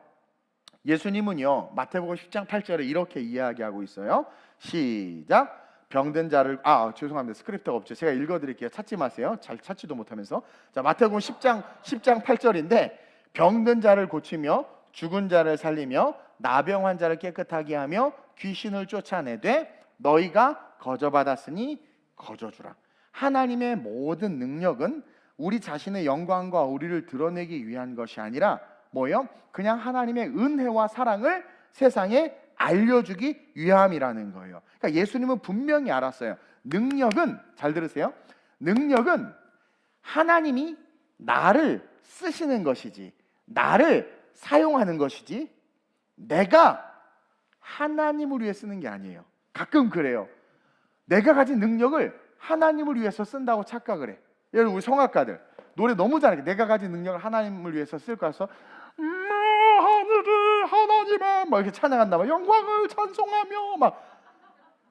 예수님은요 마태복음 10장 8절에 이렇게 이야기하고 있어요. 시작. 병든 자를 죄송합니다. 스크립트가 없죠. 제가 읽어드릴게요. 찾지 마세요. 잘 찾지도 못하면서. 자, 마태복음 10장 8절인데 병든 자를 고치며 죽은 자를 살리며 나병 환자를 깨끗하게 하며 귀신을 쫓아내되 너희가 거저받았으니 거저주라. 하나님의 모든 능력은 우리 자신의 영광과 우리를 드러내기 위한 것이 아니라 뭐예요? 그냥 하나님의 은혜와 사랑을 세상에 알려주기 위함이라는 거예요. 그러니까 예수님은 분명히 알았어요. 능력은, 잘 들으세요, 능력은 하나님이 나를 쓰시는 것이지 나를 사용하는 것이지 내가 하나님을 위해 쓰는 게 아니에요. 가끔 그래요. 내가 가진 능력을 하나님을 위해서 쓴다고 착각을 해. 예를 들어 우리 성악가들 노래 너무 잘해. 내가 가진 능력을 하나님을 위해서 쓸 거라서 하늘을 하나님의 막 이렇게 찬양한다. 막 영광을 찬송하며 막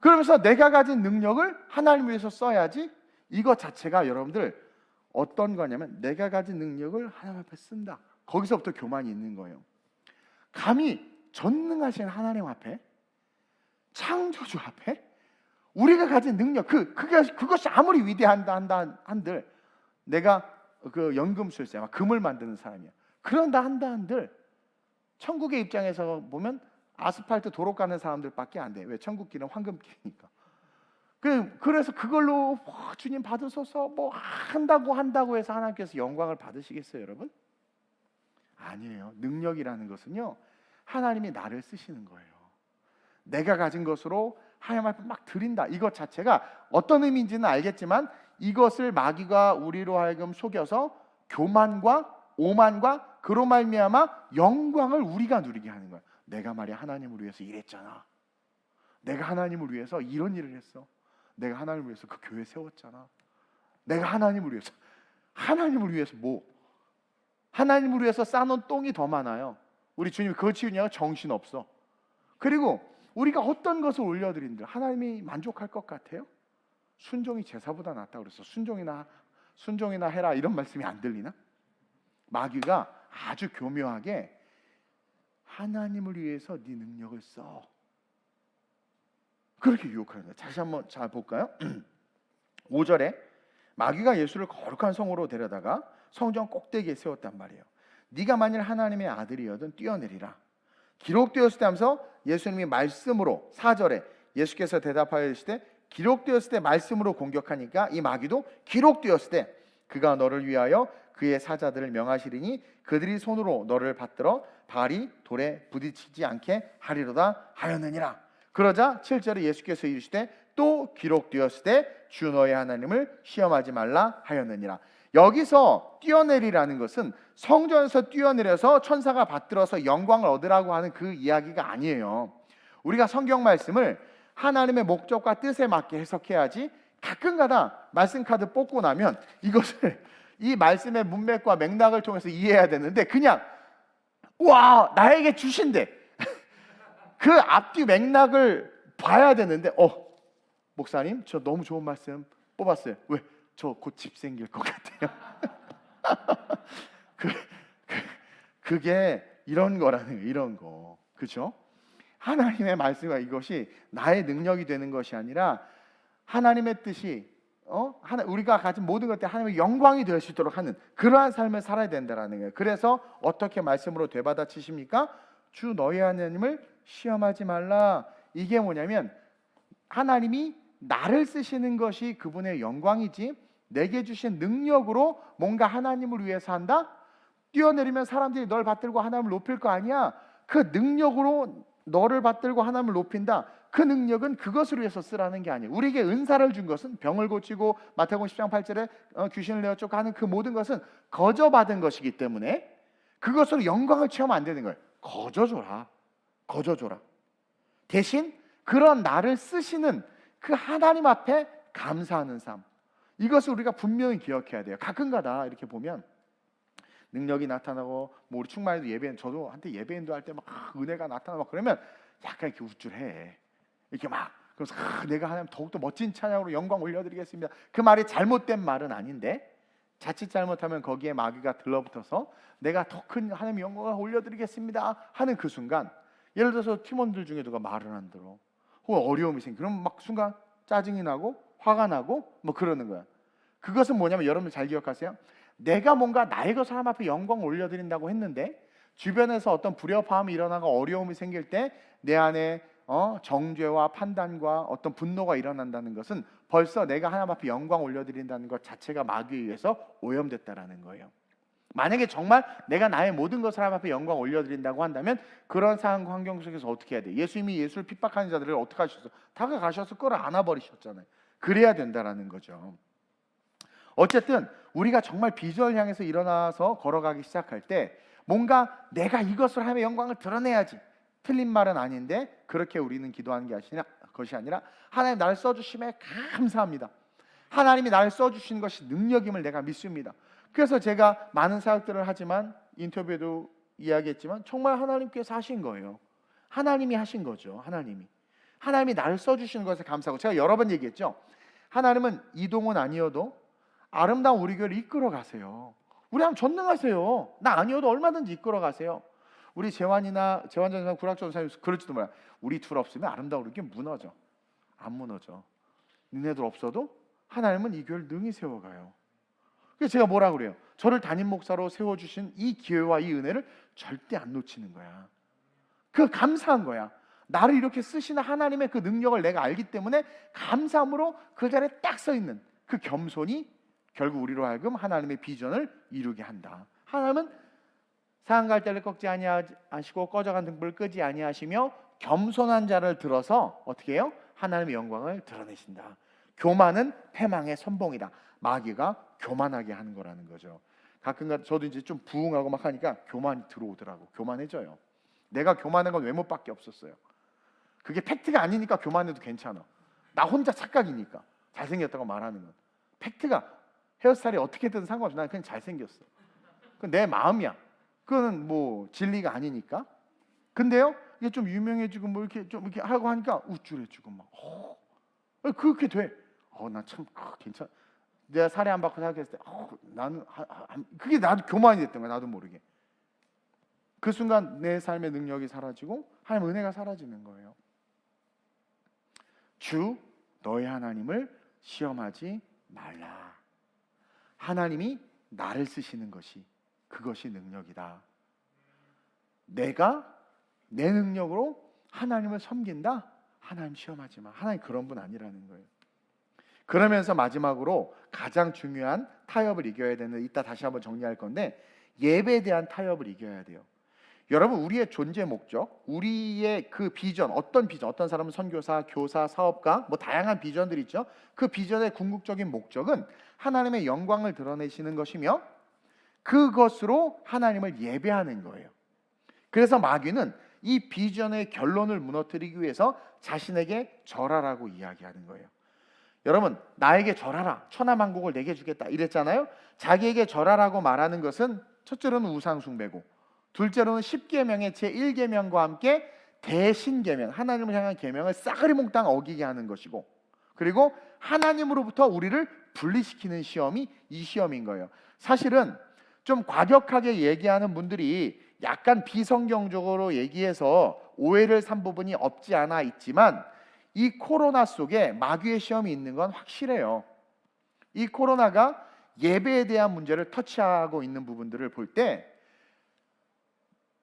그러면서 내가 가진 능력을 하나님을 위해서 써야지. 이것 자체가 여러분들 어떤 거냐면 내가 가진 능력을 하나님 앞에 쓴다. 거기서부터 교만이 있는 거예요. 감히 전능하신 하나님 앞에, 창조주 앞에 우리가 가진 능력, 그것이 아무리 위대한다 한들 내가 그 연금술사, 막 금을 만드는 사람이야. 그런다 한다 한들 천국의 입장에서 보면 아스팔트 도로 가는 사람들밖에 안 돼. 왜? 천국길은 황금길이니까. 그래서 그걸로 주님 받으소서 한다고 해서 하나님께서 영광을 받으시겠어요, 여러분? 아니에요. 능력이라는 것은요 하나님이 나를 쓰시는 거예요. 내가 가진 것으로 하나님 앞에 막 드린다. 이것 자체가 어떤 의미인지는 알겠지만 이것을 마귀가 우리로 하여금 속여서 교만과 오만과 그로 말미암아 영광을 우리가 누리게 하는 거야. 내가 말이야 하나님을 위해서 일했잖아. 내가 하나님을 위해서 이런 일을 했어. 내가 하나님을 위해서 그 교회 세웠잖아. 내가 하나님을 위해서 뭐? 하나님을 위해서 쌓아놓은 똥이 더 많아요. 우리 주님이 그거 치우냐고 정신없어. 그리고 우리가 어떤 것을 올려드린들 하나님이 만족할 것 같아요? 순종이 제사보다 낫다고 그랬어. 순종이나 해라 이런 말씀이 안 들리나? 마귀가 아주 교묘하게 하나님을 위해서 네 능력을 써. 그렇게 유혹하는 거예요. 다시 한번 잘 볼까요? 5절에 마귀가 예수를 거룩한 성으로 데려다가 성전 꼭대기에 세웠단 말이에요. 네가 만일 하나님의 아들이여든 뛰어내리라. 기록되었을 때 하면서 예수님이 말씀으로 4절에 예수께서 대답하여 이르시되 기록되었을 때 말씀으로 공격하니까 이 마귀도 기록되었을 때 그가 너를 위하여 그의 사자들을 명하시리니 그들이 손으로 너를 받들어 발이 돌에 부딪히지 않게 하리로다 하였느니라. 그러자 7절에 예수께서 이르시되 또 기록되었을 때 주 너의 하나님을 시험하지 말라 하였느니라. 여기서 뛰어내리라는 것은 성전에서 뛰어내려서 천사가 받들어서 영광을 얻으라고 하는 그 이야기가 아니에요. 우리가 성경 말씀을 하나님의 목적과 뜻에 맞게 해석해야지, 가끔가다 말씀 카드 뽑고 나면 이것을 이 말씀의 문맥과 맥락을 통해서 이해해야 되는데 그냥 와 나에게 주신대 그 앞뒤 맥락을 봐야 되는데 목사님 저 너무 좋은 말씀 뽑았어요. 왜? 저 곧 집 생길 것 같아요. 그게 이런 거라는 거예요. 이런 거. 그렇죠? 하나님의 말씀과 이것이 나의 능력이 되는 것이 아니라 하나님의 뜻이 우리가 가진 모든 것들 하나님의 영광이 될 수 있도록 하는 그러한 삶을 살아야 된다라는 거예요. 그래서 어떻게 말씀으로 되받아치십니까? 주 너희 하나님을 시험하지 말라. 이게 뭐냐면 하나님이 나를 쓰시는 것이 그분의 영광이지 내게 주신 능력으로 뭔가 하나님을 위해서 한다? 뛰어내리면 사람들이 널 받들고 하나님을 높일 거 아니야. 그 능력으로 너를 받들고 하나님을 높인다. 그 능력은 그것을 위해서 쓰라는 게 아니에요. 우리에게 은사를 준 것은 병을 고치고 마태복음 10장 8절에 귀신을 내어쫓고 하는 그 모든 것은 거저받은 것이기 때문에 그것으로 영광을 취하면 안 되는 거예요. 거저줘라. 대신 그런 나를 쓰시는 그 하나님 앞에 감사하는 삶, 이것을 우리가 분명히 기억해야 돼요. 가끔가다 이렇게 보면 능력이 나타나고 뭐 우리 충만에도 예배인, 저도 한때 예배인도 할 때 막 은혜가 나타나고 그러면 약간 이렇게 우쭐해. 이렇게 막 그래서 내가 하나님 더욱더 멋진 찬양으로 영광 올려드리겠습니다. 그 말이 잘못된 말은 아닌데 자칫 잘못하면 거기에 마귀가 들러붙어서 내가 더 큰 하나님의 영광을 올려드리겠습니다 하는 그 순간, 예를 들어서 팀원들 중에 누가 말을 안 들어 혹은 어려움이 생겨, 그럼 막 순간 짜증이 나고 화가 나고 뭐 그러는 거야. 그것은 뭐냐면 여러분 잘 기억하세요. 내가 뭔가 나의 것 사람 앞에 영광을 올려드린다고 했는데 주변에서 어떤 불협화음이 일어나고 어려움이 생길 때 내 안에 정죄와 판단과 어떤 분노가 일어난다는 것은 벌써 내가 하나님 앞에 영광 올려드린다는 것 자체가 마귀에 의해서 오염됐다라는 거예요. 만약에 정말 내가 나의 모든 것을 하나님 앞에 영광 올려드린다고 한다면 그런 상황 환경 속에서 어떻게 해야 돼? 예수님이 예수를 핍박하는 자들을 어떻게 하셨어? 다가가셔서 끌어 안아버리셨잖아요. 그래야 된다라는 거죠. 어쨌든 우리가 정말 비전을 향해서 일어나서 걸어가기 시작할 때 뭔가 내가 이것을 하나님의 영광을 드러내야지, 틀린 말은 아닌데 그렇게 우리는 기도하는 것이 아니라 하나님 나를 써주심에 감사합니다. 하나님이 나를 써주신 것이 능력임을 내가 믿습니다. 그래서 제가 많은 사역들을 하지만 인터뷰에도 이야기했지만 정말 하나님께서 하신 거예요. 하나님이 하신 거죠. 하나님이 나를 써주시는 것에 감사하고, 제가 여러 번 얘기했죠. 하나님은 이동은 아니어도 아름다운 우리 교회를 이끌어 가세요. 우리 하나님 전능하세요. 나 아니어도 얼마든지 이끌어 가세요. 우리 재환 전사, 구락조 전사님 그럴지도 몰라. 우리 둘 없으면 아름다운 우리 교회 무너져. 안 무너져. 니네들 없어도 하나님은 이 교회를 능히 세워가요. 그래서 제가 뭐라 그래요? 저를 담임 목사로 세워주신 이 기회와 이 은혜를 절대 안 놓치는 거야. 그 감사한 거야. 나를 이렇게 쓰시는 하나님의 그 능력을 내가 알기 때문에 감사함으로 그 자리에 딱 서 있는 그 겸손이 결국 우리로 하여금 하나님의 비전을 이루게 한다. 하나님은 상한 갈대를 꺾지 아니하시고 꺼져간 등불을 끄지 아니하시며 겸손한 자를 들어서 어떻게 해요? 하나님의 영광을 드러내신다. 교만은 패망의 선봉이다. 마귀가 교만하게 하는 거라는 거죠. 가끔가다 저도 이제 좀 부흥하고 막 하니까 교만이 들어오더라고. 교만해져요. 내가 교만한 건 외모밖에 없었어요. 그게 팩트가 아니니까 교만해도 괜찮아. 나 혼자 착각이니까 잘생겼다고 말하는 건. 팩트가 헤어스타일이 어떻게든 상관없어. 난 그냥 잘생겼어. 그건 내 마음이야. 그거는 뭐 진리가 아니니까. 근데요, 이게 좀 유명해지고 뭐 이렇게 좀 이렇게 하고 하니까 우쭐해지고 막 그렇게 돼. 나 참 괜찮. 내가 살해 안 받고 생각했을 때 나는 그게 나도 교만이 됐던 거야. 나도 모르게. 그 순간 내 삶의 능력이 사라지고 하나님 은혜가 사라지는 거예요. 주 너의 하나님을 시험하지 말라. 하나님이 나를 쓰시는 것이 그것이 능력이다. 내가 내 능력으로 하나님을 섬긴다? 하나님 시험하지 마. 하나님 그런 분 아니라는 거예요. 그러면서 마지막으로 가장 중요한 타협을 이겨야 되는, 이따 다시 한번 정리할 건데 예배에 대한 타협을 이겨야 돼요. 여러분, 우리의 존재 목적, 우리의 그 비전, 어떤 비전, 어떤 사람은 선교사, 교사, 사업가, 뭐 다양한 비전들이 있죠. 그 비전의 궁극적인 목적은 하나님의 영광을 드러내시는 것이며 그것으로 하나님을 예배하는 거예요. 그래서 마귀는 이 비전의 결론을 무너뜨리기 위해서 자신에게 절하라고 이야기하는 거예요. 여러분, 나에게 절하라, 천하만국을 내게 주겠다 이랬잖아요. 자기에게 절하라고 말하는 것은 첫째로는 우상 숭배고, 둘째로는 십계명의 제1계명과 함께 대신계명, 하나님을 향한 계명을 싸그리 몽땅 어기게 하는 것이고, 그리고 하나님으로부터 우리를 분리시키는 시험이 이 시험인 거예요. 사실은 좀 과격하게 얘기하는 분들이 약간 비성경적으로 얘기해서 오해를 산 부분이 없지 않아 있지만, 이 코로나 속에 마귀의 시험이 있는 건 확실해요. 이 코로나가 예배에 대한 문제를 터치하고 있는 부분들을 볼 때,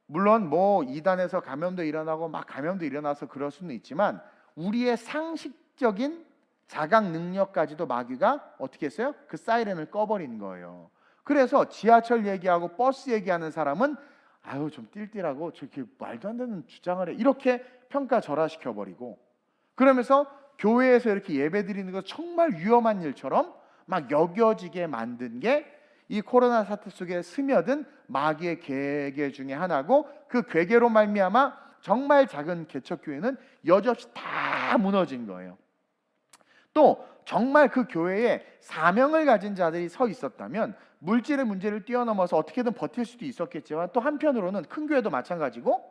물론 뭐 이단에서 감염도 일어나고 막 감염도 일어나서 그럴 수는 있지만, 우리의 상식적인 자각 능력까지도 마귀가 어떻게 했어요? 그 사이렌을 꺼버린 거예요. 그래서 지하철 얘기하고 버스 얘기하는 사람은 아유 좀 띨띨하고 저렇게 말도 안 되는 주장을 해, 이렇게 평가절하시켜버리고, 그러면서 교회에서 이렇게 예배 드리는 것 정말 위험한 일처럼 막 여겨지게 만든 게 이 코로나 사태 속에 스며든 마귀의 계계 중에 하나고, 그 괴계로 말미암아 정말 작은 개척교회는 여지없이 다 무너진 거예요. 또 정말 그 교회에 사명을 가진 자들이 서 있었다면 물질의 문제를 뛰어넘어서 어떻게든 버틸 수도 있었겠지만, 또 한편으로는 큰 교회도 마찬가지고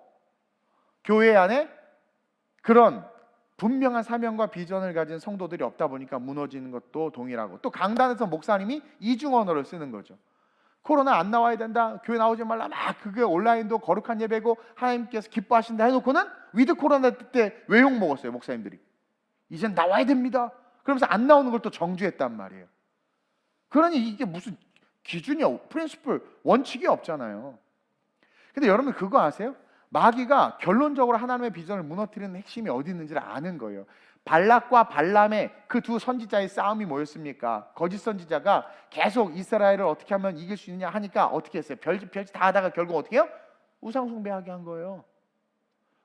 교회 안에 그런 분명한 사명과 비전을 가진 성도들이 없다 보니까 무너지는 것도 동일하고, 또 강단에서 목사님이 이중 언어를 쓰는 거죠. 코로나 안 나와야 된다, 교회 나오지 말라, 막 그게 온라인도 거룩한 예배고 하나님께서 기뻐하신다 해놓고는 위드 코로나 때 왜 욕 먹었어요 목사님들이? 이젠 나와야 됩니다 그러면서 안 나오는 걸 또 정죄했단 말이에요. 그러니 이게 무슨 기준이, 프린시플, 원칙이 없잖아요. 근데 여러분 그거 아세요? 마귀가 결론적으로 하나님의 비전을 무너뜨리는 핵심이 어디 있는지를 아는 거예요. 발락과 발람의 그 두 선지자의 싸움이 뭐였습니까? 거짓 선지자가 계속 이스라엘을 어떻게 하면 이길 수 있느냐 하니까 어떻게 했어요? 별짓 다 하다가 결국 어떻게 해요? 우상 숭배하게 한 거예요.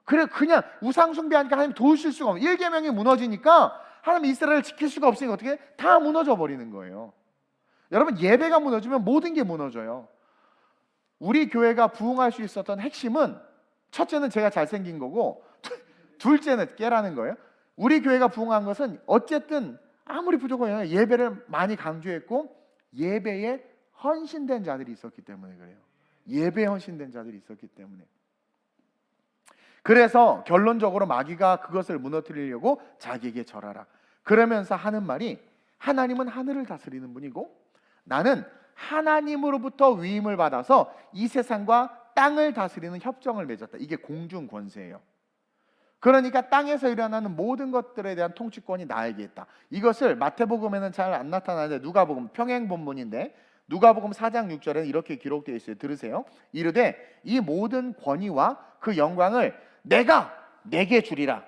그래, 그냥 우상 숭배하니까 하나님 도우실 수가 없는, 1계명이 무너지니까 하나님 이스라엘을 지킬 수가 없으니까 어떻게 해? 다 무너져 버리는 거예요. 여러분, 예배가 무너지면 모든 게 무너져요. 우리 교회가 부흥할 수 있었던 핵심은, 첫째는 제가 잘생긴 거고, 둘째는 깨라는 거예요. 우리 교회가 부흥한 것은 어쨌든 아무리 부족하면 예배를 많이 강조했고, 예배에 헌신된 자들이 있었기 때문에 그래요. 예배에 헌신된 자들이 있었기 때문에. 그래서 결론적으로 마귀가 그것을 무너뜨리려고 자기에게 절하라 그러면서 하는 말이, 하나님은 하늘을 다스리는 분이고 나는 하나님으로부터 위임을 받아서 이 세상과 땅을 다스리는 협정을 맺었다. 이게 공중 권세예요. 그러니까 땅에서 일어나는 모든 것들에 대한 통치권이 나에게 있다. 이것을 마태복음에는 잘 안 나타나는데 누가복음, 평행 본문인데 누가복음 4장 6절에는 이렇게 기록되어 있어요. 들으세요. 이르되 이 모든 권위와 그 영광을 내게 주리라.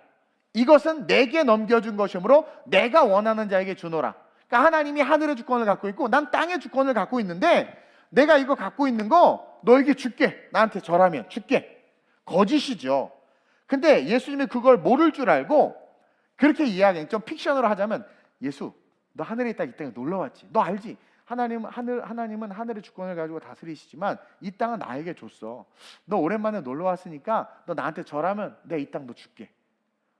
이것은 내게 넘겨준 것이므로 내가 원하는 자에게 주노라. 그러니까 하나님이 하늘의 주권을 갖고 있고 난 땅의 주권을 갖고 있는데, 내가 이거 갖고 있는 거 너에게 줄게. 나한테 절하면 줄게. 거짓이죠. 근데 예수님이 그걸 모를 줄 알고 그렇게 이야기해. 좀 픽션으로 하자면, 예수 너 하늘에 있다 이 땅에 놀러 왔지. 너 알지? 하나님은 하늘의 주권을 가지고 다스리시지만 이 땅은 나에게 줬어. 너 오랜만에 놀러 왔으니까 너 나한테 절하면 내가 이 땅 너 줄게.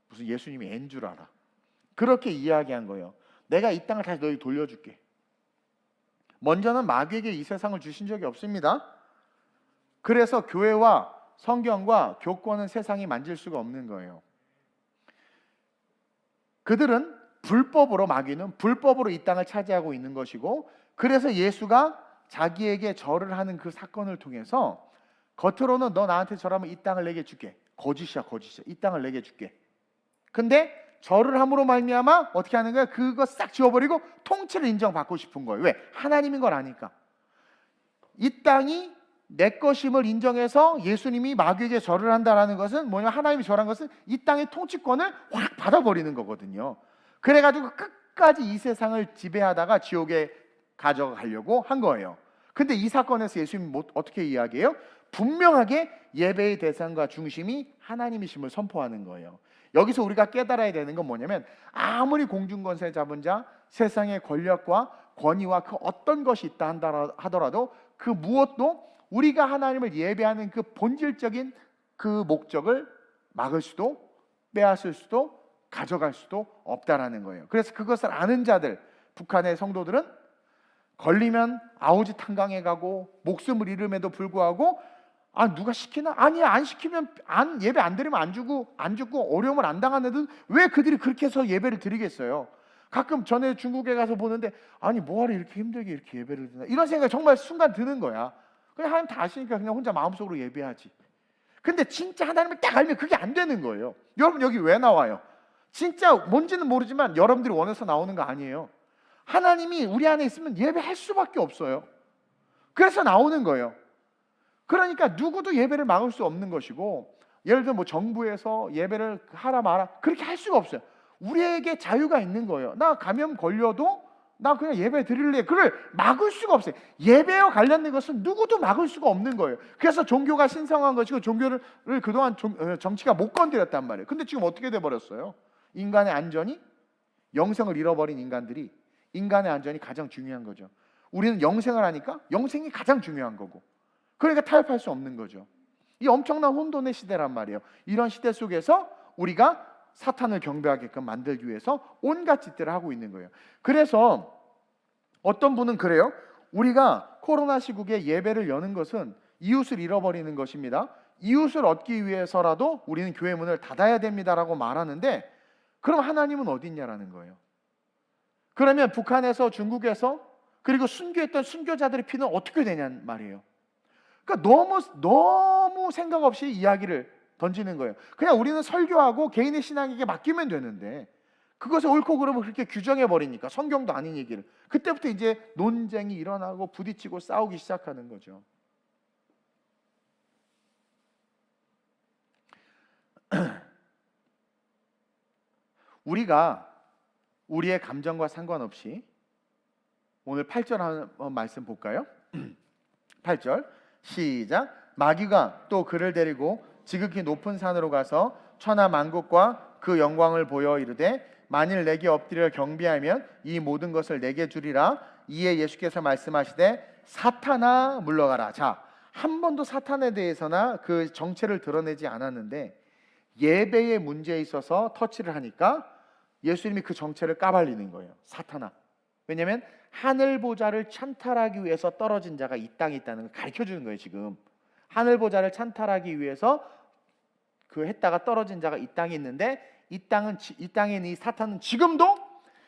무슨 예수님이 애인 줄 알아. 그렇게 이야기한 거예요. 내가 이 땅을 다시 너에게 돌려줄게. 먼저는 마귀에게 이 세상을 주신 적이 없습니다. 그래서 교회와 성경과 교권은 세상이 만질 수가 없는 거예요. 그들은 불법으로, 마귀는 불법으로 이 땅을 차지하고 있는 것이고, 그래서 예수가 자기에게 절을 하는 그 사건을 통해서 겉으로는 너 나한테 절하면 이 땅을 내게 줄게. 거짓이야. 이 땅을 내게 줄게. 근데 절을 함으로 말미암아 어떻게 하는 거야? 그거 싹 지워버리고 통치를 인정받고 싶은 거예요. 왜? 하나님인 걸 아니까. 이 땅이 내 것임을 인정해서 예수님이 마귀에게 절을 한다라는 것은 뭐냐면, 하나님이 절한 것은 이 땅의 통치권을 확 받아버리는 거거든요. 그래가지고 끝까지 이 세상을 지배하다가 지옥에 가져가려고 한 거예요. 근데 이 사건에서 예수님이 어떻게 이야기해요? 분명하게 예배의 대상과 중심이 하나님이심을 선포하는 거예요. 여기서 우리가 깨달아야 되는 건 뭐냐면, 아무리 공중권세 잡은 자, 세상의 권력과 권위와 그 어떤 것이 있다 하더라도 그 무엇도 우리가 하나님을 예배하는 그 본질적인 그 목적을 막을 수도 빼앗을 수도 가져갈 수도 없다라는 거예요. 그래서 그것을 아는 자들, 북한의 성도들은 걸리면 아우지 탄강에 가고 목숨을 잃음에도 불구하고 누가 시키나? 아니야, 안 시키면 예배 안 드리면 안 죽고 어려움을 안 당하는 애들 왜 그들이 그렇게 해서 예배를 드리겠어요? 가끔 전에 중국에 가서 보는데 뭐하러 이렇게 힘들게 이렇게 예배를 드나, 이런 생각이 정말 순간 드는 거야. 그냥 하나님 다 아시니까 그냥 혼자 마음속으로 예배하지. 근데 진짜 하나님을 딱 알면 그게 안 되는 거예요. 여러분 여기 왜 나와요? 진짜 뭔지는 모르지만 여러분들이 원해서 나오는 거 아니에요. 하나님이 우리 안에 있으면 예배할 수밖에 없어요. 그래서 나오는 거예요. 그러니까 누구도 예배를 막을 수 없는 것이고, 예를 들어 정부에서 예배를 하라 마라 그렇게 할 수가 없어요. 우리에게 자유가 있는 거예요. 나 감염 걸려도 나 그냥 예배 드릴래. 그걸 막을 수가 없어요. 예배와 관련된 것은 누구도 막을 수가 없는 거예요. 그래서 종교가 신성한 것이고 종교를 그동안 정치가 못 건드렸단 말이에요. 근데 지금 어떻게 돼버렸어요? 인간의 안전이, 영생을 잃어버린 인간들이 인간의 안전이 가장 중요한 거죠. 우리는 영생을 하니까 영생이 가장 중요한 거고, 그러니까 타협할 수 없는 거죠. 이 엄청난 혼돈의 시대란 말이에요. 이런 시대 속에서 우리가 사탄을 경배하게끔 만들기 위해서 온갖 짓들을 하고 있는 거예요. 그래서 어떤 분은 그래요. 우리가 코로나 시국에 예배를 여는 것은 이웃을 잃어버리는 것입니다. 이웃을 얻기 위해서라도 우리는 교회 문을 닫아야 됩니다라고 말하는데, 그럼 하나님은 어디 있냐라는 거예요. 그러면 북한에서, 중국에서, 그리고 순교했던 순교자들의 피는 어떻게 되냐는 말이에요. 그러니까 너무 생각 없이 이야기를 던지는 거예요. 그냥 우리는 설교하고 개인의 신앙에게 맡기면 되는데 그것을 옳고 그름을 그렇게 규정해 버리니까, 성경도 아닌 얘기를, 그때부터 이제 논쟁이 일어나고 부딪히고 싸우기 시작하는 거죠. 우리가 우리의 감정과 상관없이 오늘 8절 한번 말씀 볼까요? 8절 시작. 마귀가 또 그를 데리고 지극히 높은 산으로 가서 천하 만국과 그 영광을 보여 이르되, 만일 내게 엎드려 경배하면 이 모든 것을 내게 주리라. 이에 예수께서 말씀하시되, 사탄아 물러가라. 자, 한 번도 사탄에 대해서나 그 정체를 드러내지 않았는데 예배의 문제에 있어서 터치를 하니까 예수님이 그 정체를 까발리는 거예요. 사탄아. 왜냐하면 하늘 보좌를 찬탈하기 위해서 떨어진 자가 이 땅에 있다는 걸 가르쳐 주는 거예요. 지금 하늘 보좌를 찬탈하기 위해서 했다가 떨어진 자가 이 땅에 있는데, 이 땅에 있는 이 사탄은 지금도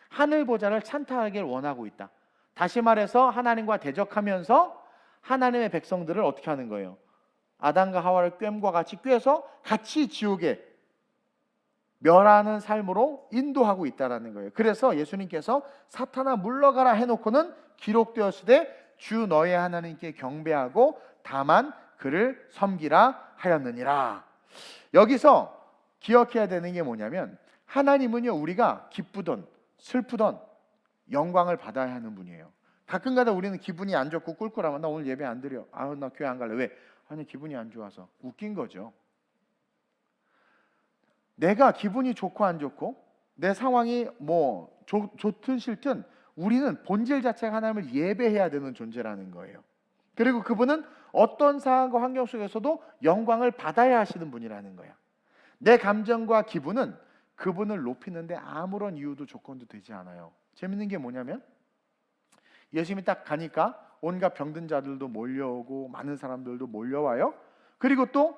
하늘 보좌를 찬탈하기를 원하고 있다. 다시 말해서 하나님과 대적하면서 하나님의 백성들을 어떻게 하는 거예요? 아담과 하와를 꿰과 같이 꿰서 같이 지옥에 멸하는 삶으로 인도하고 있다라는 거예요. 그래서 예수님께서 사탄아 물러가라 해놓고는 기록되었으되 주 너의 하나님께 경배하고 다만 그를 섬기라 하였느니라. 여기서 기억해야 되는 게 뭐냐면, 하나님은요 우리가 기쁘던 슬프던 영광을 받아야 하는 분이에요. 가끔가다 우리는 기분이 안 좋고 꿀꿀하면 나 오늘 예배 안 드려, 나 교회 안 갈래. 왜? 아니 기분이 안 좋아서. 웃긴 거죠. 내가 기분이 좋고 안 좋고 내 상황이 좋든 싫든 우리는 본질 자체가 하나님을 예배해야 되는 존재라는 거예요. 그리고 그분은 어떤 상황과 환경 속에서도 영광을 받아야 하시는 분이라는 거야. 내 감정과 기분은 그분을 높이는데 아무런 이유도 조건도 되지 않아요. 재밌는 게 뭐냐면, 예수님이 딱 가니까 온갖 병든 자들도 몰려오고 많은 사람들도 몰려와요. 그리고 또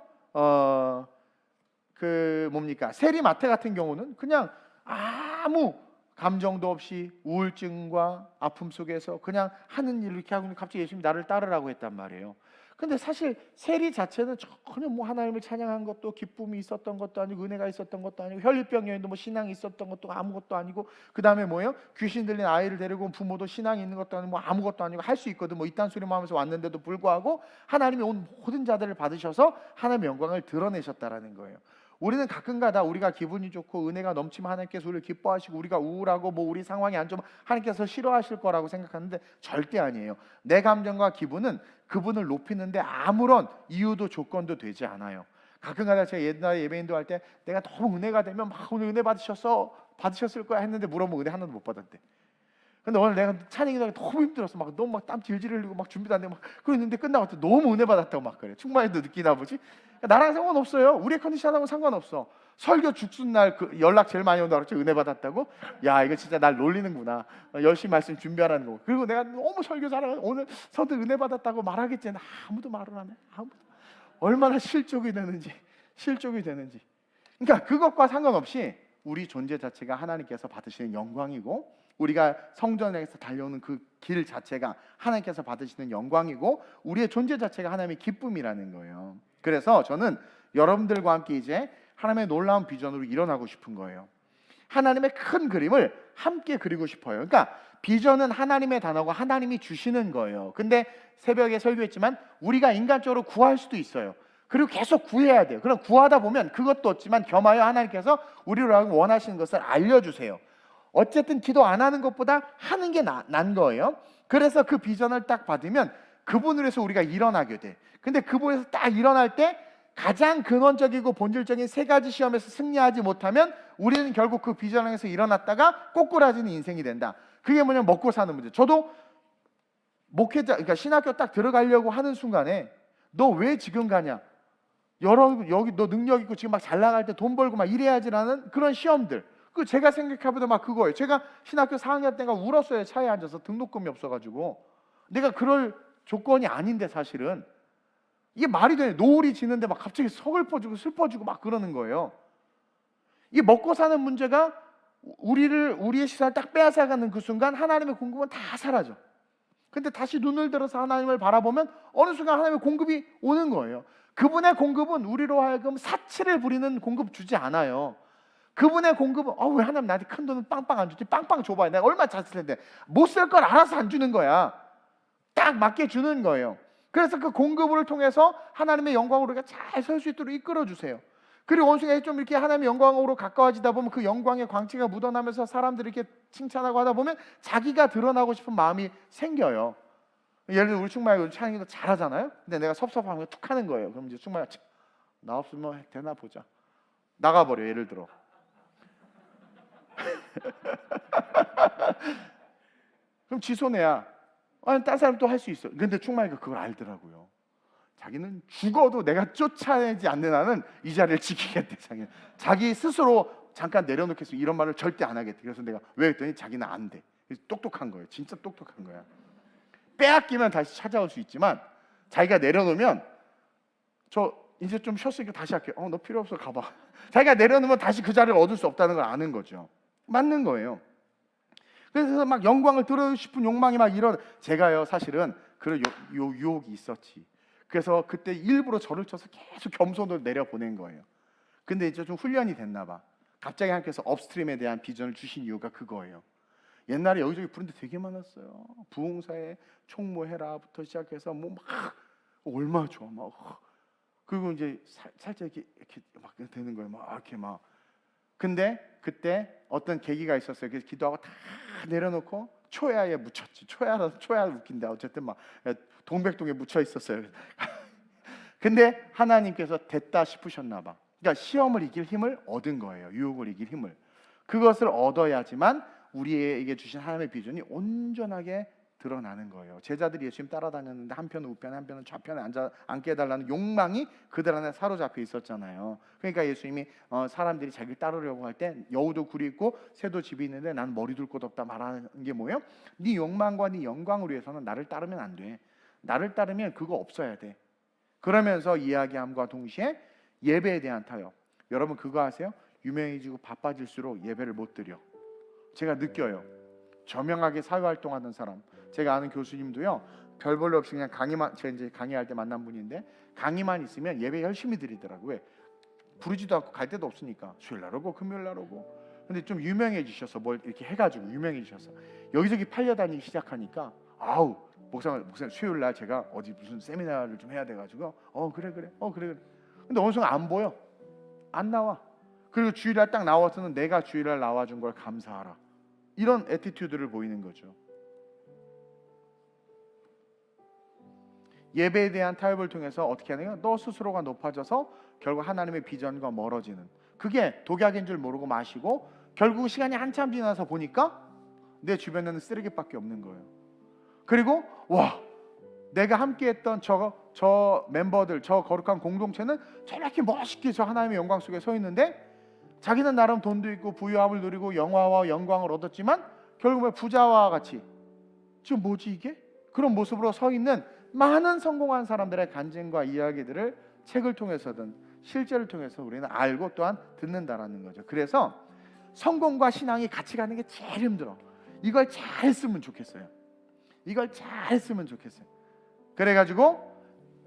세리마태 같은 경우는 그냥 아무 감정도 없이 우울증과 아픔 속에서 그냥 하는 일을 이렇게 하고 있는데 갑자기 예수님이 나를 따르라고 했단 말이에요. 근데 사실 세리 자체는 전혀 하나님을 찬양한 것도, 기쁨이 있었던 것도 아니고, 은혜가 있었던 것도 아니고, 혈류병 여인도 신앙이 있었던 것도 아무것도 아니고, 그 다음에 뭐예요? 귀신 들린 아이를 데리고 온 부모도 신앙이 있는 것도 아니고 아무것도 아니고, 할 수 있거든 이딴 소리만 하면서 왔는데도 불구하고 하나님이 온 모든 자들을 받으셔서 하나님의 영광을 드러내셨다라는 거예요. 우리는 가끔가다 우리가 기분이 좋고 은혜가 넘치면 하나님께서 우리를 기뻐하시고, 우리가 우울하고 뭐 우리 상황이 안 좋으면 하나님께서 싫어하실 거라고 생각하는데 절대 아니에요. 내 감정과 기분은 그분을 높이는데 아무런 이유도 조건도 되지 않아요. 가끔가다 제가 옛날에 예배인도 할 때 내가 너무 은혜가 되면 막 오늘 은혜 받으셨을 거야 했는데 물어보면 은혜 하나도 못 받았대. 근데 오늘 내가 찬양이 너무 힘들었어. 막 너무 막 땀 질질 흘리고 막 준비도 안 되고 막 그랬는데 끝나고 또 너무 은혜 받았다고 막 그래. 충만히도 느끼나 보지. 나랑 상관없어요. 우리의 컨디션하고 상관없어. 설교 죽순 날 그 연락 제일 많이 온다고 그랬지. 은혜 받았다고. 야, 이거 진짜 날 놀리는구나. 열심히 말씀 준비하라는 거. 그리고 내가 너무 설교 잘하고 오늘 선들 은혜 받았다고 말하겠지. 아무도 말을 안 해. 아무도. 얼마나 실족이 되는지. 그러니까 그것과 상관없이 우리 존재 자체가 하나님께서 받으시는 영광이고, 우리가 성전에서 달려오는 그 길 자체가 하나님께서 받으시는 영광이고, 우리의 존재 자체가 하나님의 기쁨이라는 거예요. 그래서 저는 여러분들과 함께 이제 하나님의 놀라운 비전으로 일어나고 싶은 거예요. 하나님의 큰 그림을 함께 그리고 싶어요. 그러니까 비전은 하나님의 단어고 하나님이 주시는 거예요. 근데 새벽에 설교했지만 우리가 인간적으로 구할 수도 있어요. 그리고 계속 구해야 돼요. 그럼 구하다 보면 그것도 없지만 겸하여 하나님께서 우리로 원하시는 것을 알려주세요. 어쨌든 기도 안 하는 것보다 하는 게 난 거예요. 그래서 그 비전을 딱 받으면 그분으로 해서 우리가 일어나게 돼. 근데 그분에서 딱 일어날 때 가장 근원적이고 본질적인 세 가지 시험에서 승리하지 못하면 우리는 결국 그 비전에서 일어났다가 꼬꾸라지는 인생이 된다. 그게 뭐냐면 먹고 사는 문제. 저도 목회자, 그러니까 신학교 딱 들어가려고 하는 순간에 너 왜 지금 가냐? 여기 너 능력 있고 지금 막 잘 나갈 때 돈 벌고 막 이래야지라는 그런 시험들. 그 제가 생각해보다 막 그거예요. 제가 신학교 4학년 때가 울었어요. 차에 앉아서 등록금이 없어가지고. 내가 그럴 조건이 아닌데 사실은 이게 말이 되네. 노을이 지는데 막 갑자기 서글퍼지고 슬퍼지고 막 그러는 거예요. 이 먹고 사는 문제가 우리의 시선을 딱 빼앗아가는 그 순간 하나님의 공급은 다 사라져. 근데 다시 눈을 들어서 하나님을 바라보면 어느 순간 하나님의 공급이 오는 거예요. 그분의 공급은 우리로 하여금 사치를 부리는 공급 주지 않아요. 그분의 공급은 왜 하나님 나한테 큰 돈은 빵빵 안 주지? 빵빵 줘봐요. 내가 얼마 잘 쓸 텐데. 못 쓸 걸 알아서 안 주는 거야. 딱 맞게 주는 거예요. 그래서 그 공급을 통해서 하나님의 영광으로 우리가 잘 설 수 있도록 이끌어 주세요. 그리고 어느 순간 좀 이렇게 하나님의 영광으로 가까워지다 보면 그 영광의 광채가 묻어나면서 사람들이 이렇게 칭찬하고 하다 보면 자기가 드러나고 싶은 마음이 생겨요. 예를 들어 우리 충만이가 찬양이도 잘하잖아요. 근데 내가 섭섭하면 거 툭 하는 거예요. 그럼 이제 충만이가 나 없으면 되나 보자. 나가버려. 예를 들어. 그럼 지손해야. 아니 딴 사람 또 할 수 있어. 근데 충만이가 그걸 알더라고요. 자기는 죽어도 내가 쫓아내지 않는 한은 이 자리를 지키겠대. 자기 스스로 잠깐 내려놓겠어. 이런 말을 절대 안 하겠대. 그래서 내가 왜 했더니 자기는 안 돼. 똑똑한 거예요. 진짜 똑똑한 거야. 빼앗기면 다시 찾아올 수 있지만 자기가 내려놓으면 저 이제 좀 쉬었으니까 다시 할게. 너 필요 없어. 가봐. 자기가 내려놓으면 다시 그 자리를 얻을 수 없다는 걸 아는 거죠. 맞는 거예요. 그래서 막 영광을 들어주고 싶은 욕망이 막 제가요 사실은 그런 유혹이 있었지. 그래서 그때 일부러 저를 쳐서 계속 겸손으로 내려보낸 거예요. 근데 이제 좀 훈련이 됐나 봐. 갑자기 하나님께서 업스트림에 대한 비전을 주신 이유가 그거예요. 옛날에 여기저기 부른데 되게 많았어요. 부흥사에 총무해라부터 시작해서 뭐 막 얼마나 좋아 막. 그리고 이제 살짝 이렇게 막 되는 거예요. 막 이렇게 막. 근데 그때 어떤 계기가 있었어요. 그래서 기도하고 다 내려놓고 초야에 묻혔지. 초야 웃긴다. 어쨌든 막 동백동에 묻혀 있었어요. 근데 하나님께서 됐다 싶으셨나 봐. 그러니까 시험을 이길 힘을 얻은 거예요. 유혹을 이길 힘을. 그것을 얻어야지만 우리에게 주신 하나님의 비전이 온전하게 드러나는 거예요. 제자들이 예수님 따라다녔는데 한편은 우편에 한편은 좌편에 앉게 해달라는 욕망이 그들 안에 사로잡혀 있었잖아요. 그러니까 예수님이 사람들이 자기를 따르려고 할 때 여우도 굴이 있고 새도 집이 있는데 난 머리 둘 곳 없다 말하는 게 뭐예요? 네 욕망과 네 영광을 위해서는 나를 따르면 안 돼. 나를 따르면 그거 없어야 돼. 그러면서 이야기함과 동시에 예배에 대한 타협. 여러분 그거 아세요? 유명해지고 바빠질수록 예배를 못 드려. 제가 느껴요. 저명하게 사회활동하는 사람, 제가 아는 교수님도요 별 볼일 없이 그냥 제가 이제 강의할 때 만난 분인데 강의만 있으면 예배 열심히 드리더라고요. 부르지도 않고 갈 데도 없으니까 수요일날 오고 금요일날 오고. 근데 좀 유명해지셔서 뭘 이렇게 해가지고 유명해지셔서 여기저기 팔려다니기 시작하니까 아우 목사님 수요일날 제가 어디 무슨 세미나를 좀 해야 돼가지고 그래 근데 어느 순간 안 보여. 안 나와. 그리고 주일날 딱 나와서는 내가 주일날 나와준 걸 감사하라. 이런 애티튜드를 보이는 거죠. 예배에 대한 타협을 통해서 어떻게 하느냐? 너 스스로가 높아져서 결국 하나님의 비전과 멀어지는, 그게 독약인 줄 모르고 마시고 결국 시간이 한참 지나서 보니까 내 주변에는 쓰레기밖에 없는 거예요. 그리고 와, 내가 함께했던 저 멤버들, 저 거룩한 공동체는 저렇게 멋있게 저 하나님의 영광 속에 서 있는데 자기는 나름 돈도 있고 부유함을 누리고 영화와 영광을 얻었지만 결국은 부자와 같이 지금 뭐지 이게? 그런 모습으로 서 있는 많은 성공한 사람들의 간증과 이야기들을 책을 통해서든 실제를 통해서 우리는 알고 또한 듣는다라는 거죠. 그래서 성공과 신앙이 같이 가는 게 제일 힘들어. 이걸 잘 쓰면 좋겠어요. 이걸 잘 쓰면 좋겠어요. 그래가지고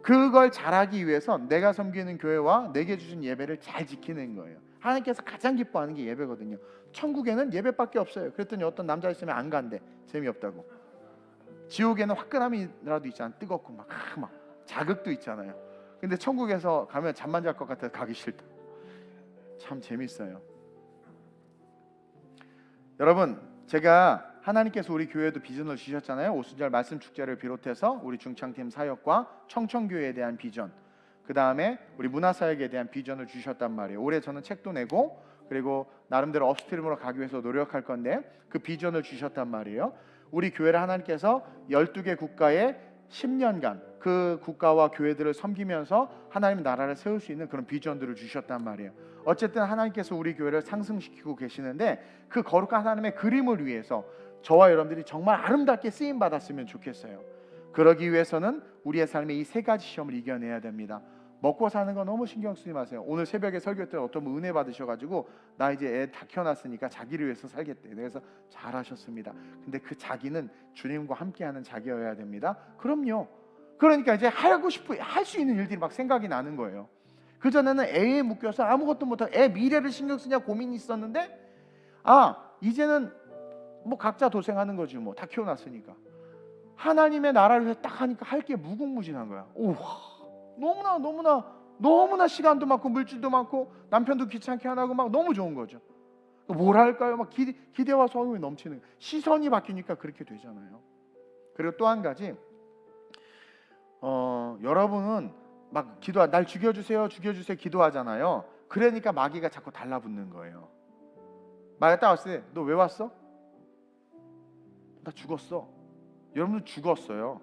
그걸 잘하기 위해서 내가 섬기는 교회와 내게 주신 예배를 잘 지키는 거예요. 하나님께서 가장 기뻐하는 게 예배거든요. 천국에는 예배밖에 없어요. 그랬더니 어떤 남자 있으면 안 간대. 재미없다고. 지옥에는 화끈함이라도 있잖아. 뜨겁고 막 자극도 있잖아요. 근데 천국에서 가면 잠만 잘 것 같아서 가기 싫다. 참 재밌어요. 여러분, 제가 하나님께서 우리 교회에도 비전을 주셨잖아요. 오순절 말씀 축제를 비롯해서 우리 중창팀 사역과 청청교회에 대한 비전, 그 다음에 우리 문화사역에 대한 비전을 주셨단 말이에요. 올해 저는 책도 내고 그리고 나름대로 업스트림으로 가기 위해서 노력할 건데 그 비전을 주셨단 말이에요. 우리 교회를 하나님께서 12개 국가에 10년간 그 국가와 교회들을 섬기면서 하나님의 나라를 세울 수 있는 그런 비전들을 주셨단 말이에요. 어쨌든 하나님께서 우리 교회를 상승시키고 계시는데 그 거룩한 하나님의 그림을 위해서 저와 여러분들이 정말 아름답게 쓰임 받았으면 좋겠어요. 그러기 위해서는 우리의 삶의 이 세 가지 시험을 이겨내야 됩니다. 먹고 사는 거 너무 신경 쓰지 마세요. 오늘 새벽에 설교 때 어떤 분 은혜 받으셔가지고 나 이제 애 다 키워놨으니까 자기를 위해서 살겠대. 그래서 잘하셨습니다. 근데 그 자기는 주님과 함께하는 자기여야 됩니다. 그럼요. 그러니까 이제 하고 싶어 할 수 있는 일들이 막 생각이 나는 거예요. 그 전에는 애에 묶여서 아무것도 못하고 애 미래를 신경 쓰냐 고민이 있었는데 이제는 뭐 각자 도생하는 거지 뭐 다 키워놨으니까 하나님의 나라를 위해서 딱 하니까 할 게 무궁무진한 거야. 너무나 시간도 많고 물질도 많고 남편도 귀찮게 안 하고 막 너무 좋은 거죠. 뭘 할까요? 막 기대와 소망이 넘치는 거예요. 시선이 바뀌니까 그렇게 되잖아요. 그리고 또 한 가지 여러분은 막 날 죽여주세요 기도하잖아요. 그러니까 마귀가 자꾸 달라붙는 거예요. 마귀가 딱 왔을 때 너 왜 왔어? 나 죽었어. 여러분들 죽었어요.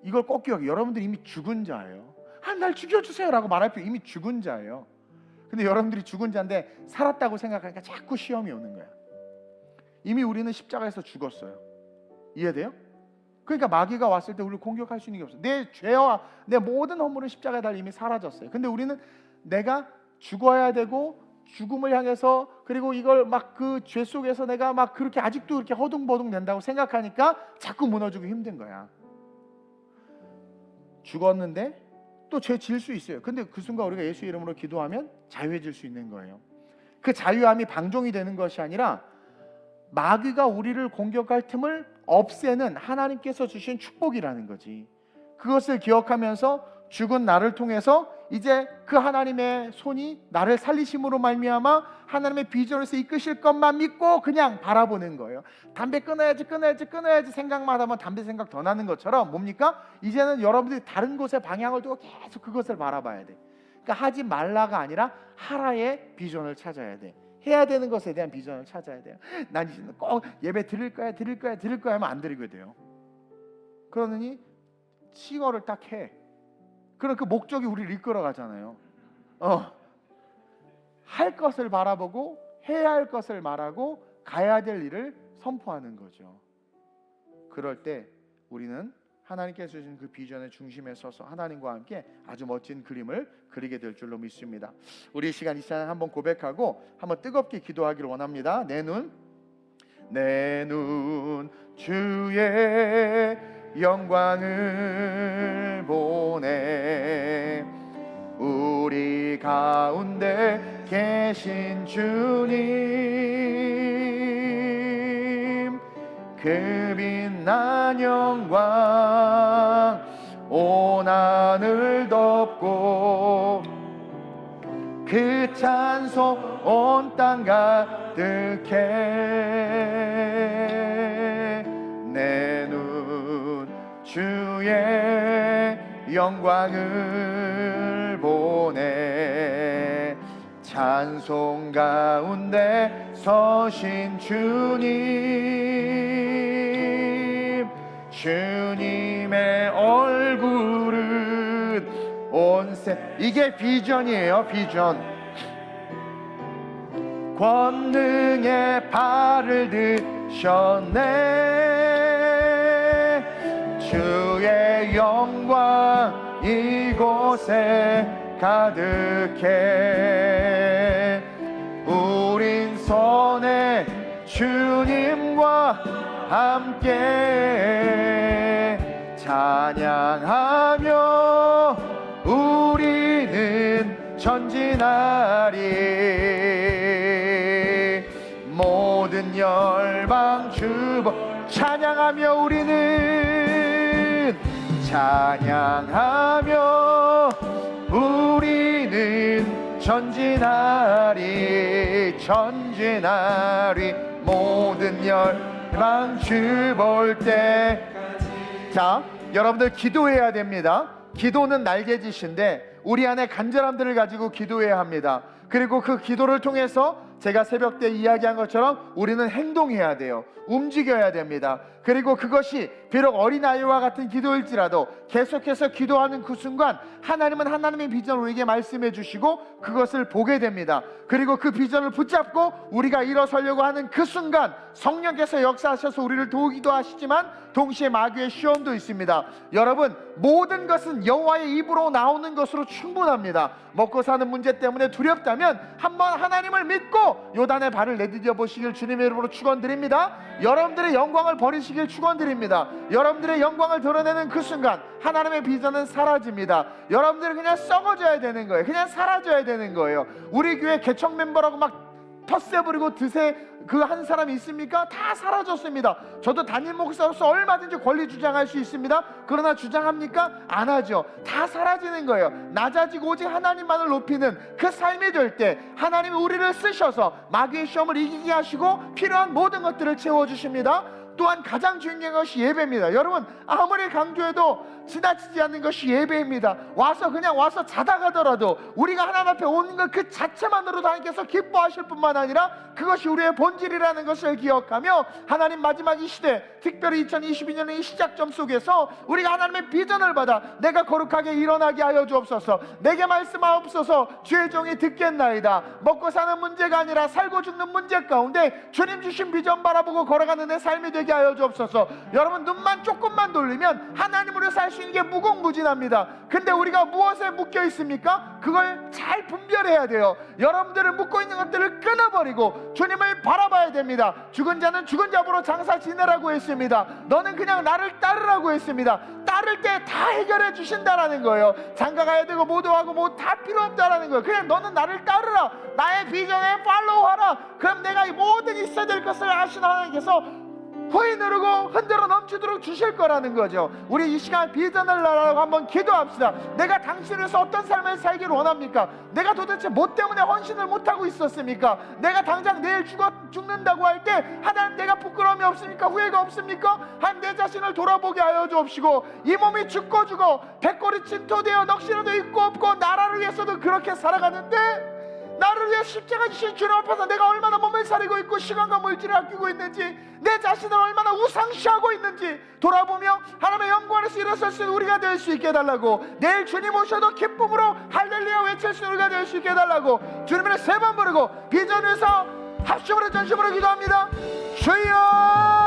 이걸 꼭 기억해요. 여러분들 이미 죽은 자예요. 날 죽여주세요 라고 말할 필요 이미 죽은 자예요. 근데 여러분들이 죽은 자인데 살았다고 생각하니까 자꾸 시험이 오는 거야. 이미 우리는 십자가에서 죽었어요. 이해돼요? 그러니까 마귀가 왔을 때 우리를 공격할 수 있는 게 없어요. 내 죄와 내 모든 허물은 십자가에 달려 이미 사라졌어요. 근데 우리는 내가 죽어야 되고 죽음을 향해서 그리고 이걸 막 그 죄 속에서 내가 막 그렇게 아직도 이렇게 허둥버둥 된다고 생각하니까 자꾸 무너지고 힘든 거야. 죽었는데 또 죄 지을 수 있어요. 근데 그 순간 우리가 예수 이름으로 기도하면 자유해질 수 있는 거예요. 그 자유함이 방종이 되는 것이 아니라 마귀가 우리를 공격할 틈을 없애는 하나님께서 주신 축복이라는 거지. 그것을 기억하면서 죽은 나를 통해서 이제 그 하나님의 손이 나를 살리심으로 말미암아 하나님의 비전에서 이끄실 것만 믿고 그냥 바라보는 거예요. 담배 끊어야지 생각만 하면 담배 생각 더 나는 것처럼 뭡니까? 이제는 여러분들이 다른 곳에 방향을 두고 계속 그것을 바라봐야 돼. 그러니까 하지 말라가 아니라 하라의 비전을 찾아야 돼. 해야 되는 것에 대한 비전을 찾아야 돼요. 난 이제 꼭 예배 드릴 거야 하면 안 드리게 돼요. 그러느니 칭어를 딱 해. 그럼 그 목적이 우리를 이끌어 가잖아요. 할 것을 바라보고 해야 할 것을 말하고 가야 될 일을 선포하는 거죠. 그럴 때 우리는 하나님께서 주신 그 비전의 중심에 서서 하나님과 함께 아주 멋진 그림을 그리게 될 줄로 믿습니다. 우리 시간 이 시간 한번 고백하고 한번 뜨겁게 기도하기를 원합니다. 내 눈 주의 영광을 보네. 우리 가운데 계신 주님 그 빛난 영광 온 하늘 덮고 그 그 찬송 온 땅 가득해. 내 눈 주의 영광을 보네. 찬송 가운데 서신 주님, 주님의 얼굴은 온세. 이게 비전이에요. 비전. 권능의 발을 드셨네. 주의 영광 이곳에 가득해. 우린 손에 주님과 함께 찬양하며 우리는 전진하리. 모든 열방 주보 찬양하며 우리는 찬양하며 우리는 전진하리. 전진하리. 모든 열방 주 볼 때. 자, 여러분들 기도해야 됩니다. 기도는 날개짓인데 우리 안에 간절함들을 가지고 기도해야 합니다. 그리고 그 기도를 통해서 제가 새벽 때 이야기한 것처럼 우리는 행동해야 돼요. 움직여야 됩니다. 그리고 그것이 비록 어린아이와 같은 기도일지라도 계속해서 기도하는 그 순간 하나님은 하나님의 비전을 우리에게 말씀해 주시고 그것을 보게 됩니다. 그리고 그 비전을 붙잡고 우리가 일어서려고 하는 그 순간 성령께서 역사하셔서 우리를 도우기도 하시지만 동시에 마귀의 시험도 있습니다. 여러분, 모든 것은 여호와의 입으로 나오는 것으로 충분합니다. 먹고 사는 문제 때문에 두렵다면 한번 하나님을 믿고 요단의 발을 내디뎌 보시길 주님의 이름으로 축원드립니다. 여러분들의 영광을 버리시길 축원드립니다. 여러분들의 영광을 드러내는 그 순간 하나님의 비전은 사라집니다. 여러분들은 그냥 썩어져야 되는 거예요. 그냥 사라져야 되는 거예요. 우리 교회 개척 멤버라고 막 텃세 부리고 드세 그 한 사람이 있습니까? 다 사라졌습니다. 저도 담임 목사로서 얼마든지 권리 주장할 수 있습니다. 그러나 주장합니까? 안 하죠. 다 사라지는 거예요. 낮아지고 오직 하나님만을 높이는 그 삶이 될 때 하나님이 우리를 쓰셔서 마귀의 시험을 이기게 하시고 필요한 모든 것들을 채워주십니다. 또한 가장 중요한 것이 예배입니다. 여러분, 아무리 강조해도 지나치지 않는 것이 예배입니다. 그냥 와서 자다 가더라도 우리가 하나님 앞에 오는 것 그 자체만으로도 하나님께서 기뻐하실 뿐만 아니라 그것이 우리의 본질이라는 것을 기억하며 하나님 마지막 이 시대, 특별히 2022년의 이 시작점 속에서 우리가 하나님의 비전을 받아 내가 거룩하게 일어나게 하여 주옵소서. 내게 말씀하옵소서. 주의 종이 듣겠나이다. 먹고 사는 문제가 아니라 살고 죽는 문제 가운데 주님 주신 비전 바라보고 걸어가는 내 삶이 되게 하여 주옵소서. 여러분, 눈만 조금만 돌리면 하나님으로 살 수 있는 게 무궁무진합니다. 근데 우리가 무엇에 묶여 있습니까? 그걸 잘 분별해야 돼요. 여러분들을 묶고 있는 것들을 끊어버리고 주님을 바라봐야 됩니다. 죽은 자는 죽은 자보로 장사 지내라고 했습니다. 너는 그냥 나를 따르라고 했습니다. 따를 때 다 해결해 주신다라는 거예요. 장가 가야 되고 뭐도 하고 뭐 다 필요 없다라는 거예요. 그냥 너는 나를 따르라. 나의 비전에 팔로우하라. 그럼 내가 모든 있어야 될 것을 아시는 하나님께서 후이 누르고 흔들어 넘치도록 주실 거라는 거죠. 우리 이 시간 비전을 나라고 한번 기도합시다. 내가 당신을 위해서 어떤 삶을 살기를 원합니까? 내가 도대체 뭐 때문에 헌신을 못하고 있었습니까? 내가 당장 내일 죽는다고 할 때 하나님, 내가 부끄러움이 없습니까? 후회가 없습니까? 하나님, 내 자신을 돌아보게 하여 주옵시고 이 몸이 죽고 백골이 침토되어 넋이라도 있고 없고 나라를 위해서도 그렇게 살아가는데 나를 위해 십자가 지신 주님 앞에서 내가 얼마나 몸을 사리고 있고 시간과 물질을 아끼고 있는지, 내 자신을 얼마나 우상시하고 있는지 돌아보며 하나님의 영광에서 일어설 수 있는 우리가 될 수 있게 해달라고, 내일 주님 오셔도 기쁨으로 할렐루야 외칠 수 있는 우리가 될 수 있게 해달라고 주님을 3번 부르고 비전 위해서 합심으로 전심으로 기도합니다. 주여!